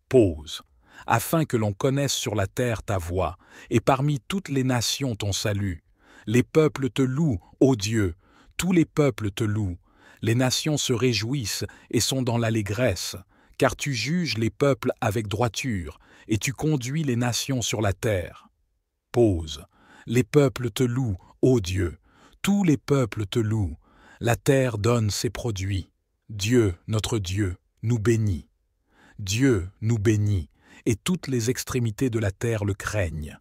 Speaker 1: Pause, afin que l'on connaisse sur la terre ta voix, et parmi toutes les nations ton salut. Les peuples te louent, ô Dieu, tous les peuples te louent. Les nations se réjouissent et sont dans l'allégresse, car tu juges les peuples avec droiture, et tu conduis les nations sur la terre. Pause. Les peuples te louent, ô Dieu, tous les peuples te louent. La terre donne ses produits. Dieu, notre Dieu, nous bénit. Dieu nous bénit, et toutes les extrémités de la terre le craignent.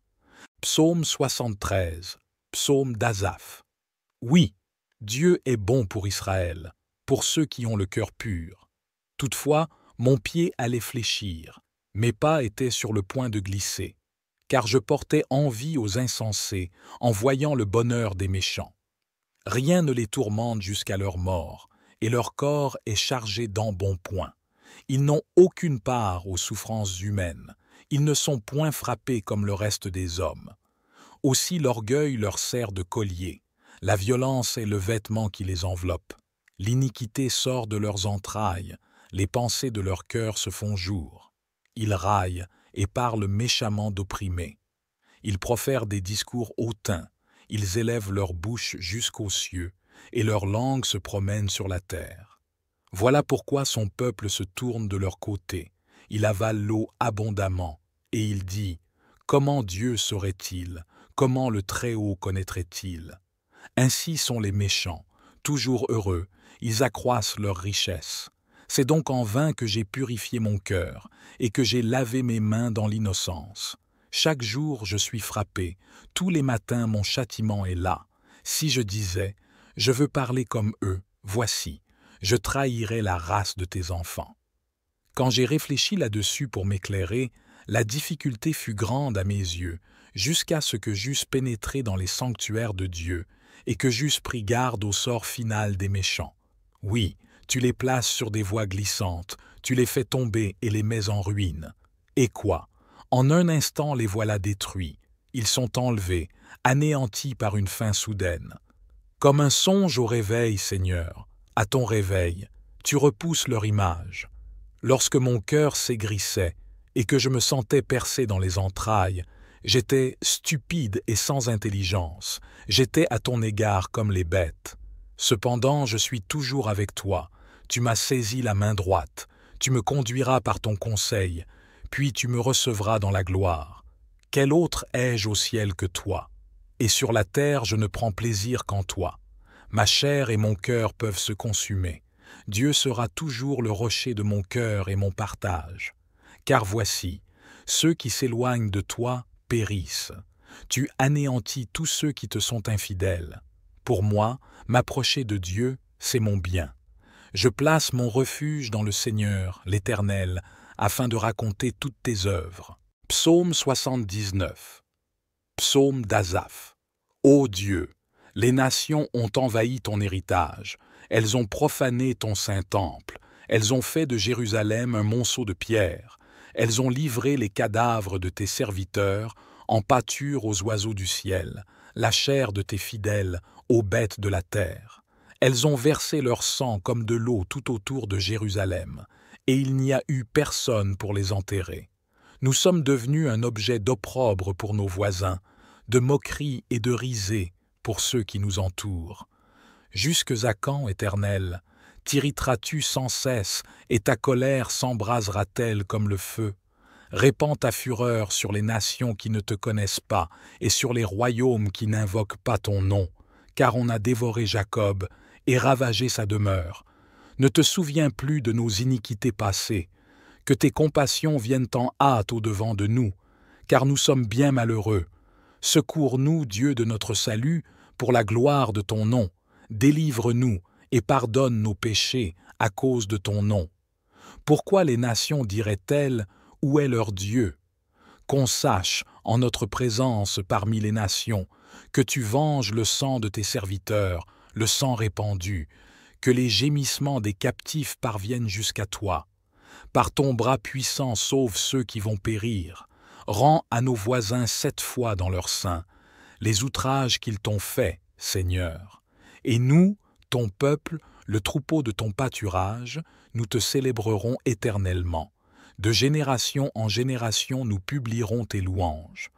Speaker 1: Psaume 73, psaume d'Asaph. Oui, Dieu est bon pour Israël, pour ceux qui ont le cœur pur. Toutefois, mon pied allait fléchir, mes pas étaient sur le point de glisser, car je portais envie aux insensés en voyant le bonheur des méchants. Rien ne les tourmente jusqu'à leur mort, et leur corps est chargé d'embonpoint. Ils n'ont aucune part aux souffrances humaines, ils ne sont point frappés comme le reste des hommes. Aussi l'orgueil leur sert de collier, la violence est le vêtement qui les enveloppe. L'iniquité sort de leurs entrailles, les pensées de leur cœur se font jour. Ils raillent et parlent méchamment d'opprimés. Ils profèrent des discours hautains, ils élèvent leur bouche jusqu'aux cieux, et leur langue se promène sur la terre. Voilà pourquoi son peuple se tourne de leur côté, il avale l'eau abondamment, et il dit, « Comment Dieu saurait-il? Comment le Très-Haut connaîtrait-il » Ainsi sont les méchants, toujours heureux, ils accroissent leur richesse. C'est donc en vain que j'ai purifié mon cœur, et que j'ai lavé mes mains dans l'innocence. Chaque jour je suis frappé, tous les matins mon châtiment est là. Si je disais, je veux parler comme eux, voici, je trahirais la race de tes enfants. Quand j'ai réfléchi là-dessus pour m'éclairer, la difficulté fut grande à mes yeux, jusqu'à ce que j'eusse pénétré dans les sanctuaires de Dieu, et que j'eusse pris garde au sort final des méchants. Oui, tu les places sur des voies glissantes, tu les fais tomber et les mets en ruine. Et quoi? En un instant les voilà détruits, ils sont enlevés, anéantis par une fin soudaine. Comme un songe au réveil, Seigneur, à ton réveil, tu repousses leur image. Lorsque mon cœur s'aigrissait et que je me sentais percé dans les entrailles, j'étais stupide et sans intelligence, j'étais à ton égard comme les bêtes. Cependant, je suis toujours avec toi, tu m'as saisi la main droite, tu me conduiras par ton conseil, puis tu me recevras dans la gloire. Quel autre ai-je au ciel que toi? Et sur la terre je ne prends plaisir qu'en toi. Ma chair et mon cœur peuvent se consumer. Dieu sera toujours le rocher de mon cœur et mon partage. Car voici, ceux qui s'éloignent de toi périssent. Tu anéantis tous ceux qui te sont infidèles. Pour moi, m'approcher de Dieu, c'est mon bien. Je place mon refuge dans le Seigneur, l'Éternel, afin de raconter toutes tes œuvres. Psaume 79. Psaume d'Asaph. Ô Dieu, les nations ont envahi ton héritage, elles ont profané ton saint temple, elles ont fait de Jérusalem un monceau de pierres, elles ont livré les cadavres de tes serviteurs en pâture aux oiseaux du ciel, la chair de tes fidèles aux bêtes de la terre. Elles ont versé leur sang comme de l'eau tout autour de Jérusalem, et il n'y a eu personne pour les enterrer. Nous sommes devenus un objet d'opprobre pour nos voisins, de moquerie et de risée pour ceux qui nous entourent. Jusques à quand, Éternel, t'irriteras-tu sans cesse et ta colère s'embrasera-t-elle comme le feu? Répands ta fureur sur les nations qui ne te connaissent pas et sur les royaumes qui n'invoquent pas ton nom, car on a dévoré Jacob et ravagé sa demeure. Ne te souviens plus de nos iniquités passées, que tes compassions viennent en hâte au-devant de nous, car nous sommes bien malheureux. Secours-nous, Dieu de notre salut, pour la gloire de ton nom. Délivre-nous et pardonne nos péchés à cause de ton nom. Pourquoi les nations diraient-elles, où est leur Dieu? Qu'on sache, en notre présence parmi les nations, que tu venges le sang de tes serviteurs, le sang répandu, que les gémissements des captifs parviennent jusqu'à toi. Par ton bras puissant sauve ceux qui vont périr. Rends à nos voisins 7 fois dans leur sein les outrages qu'ils t'ont faits, Seigneur. Et nous, ton peuple, le troupeau de ton pâturage, nous te célébrerons éternellement. De génération en génération, nous publierons tes louanges.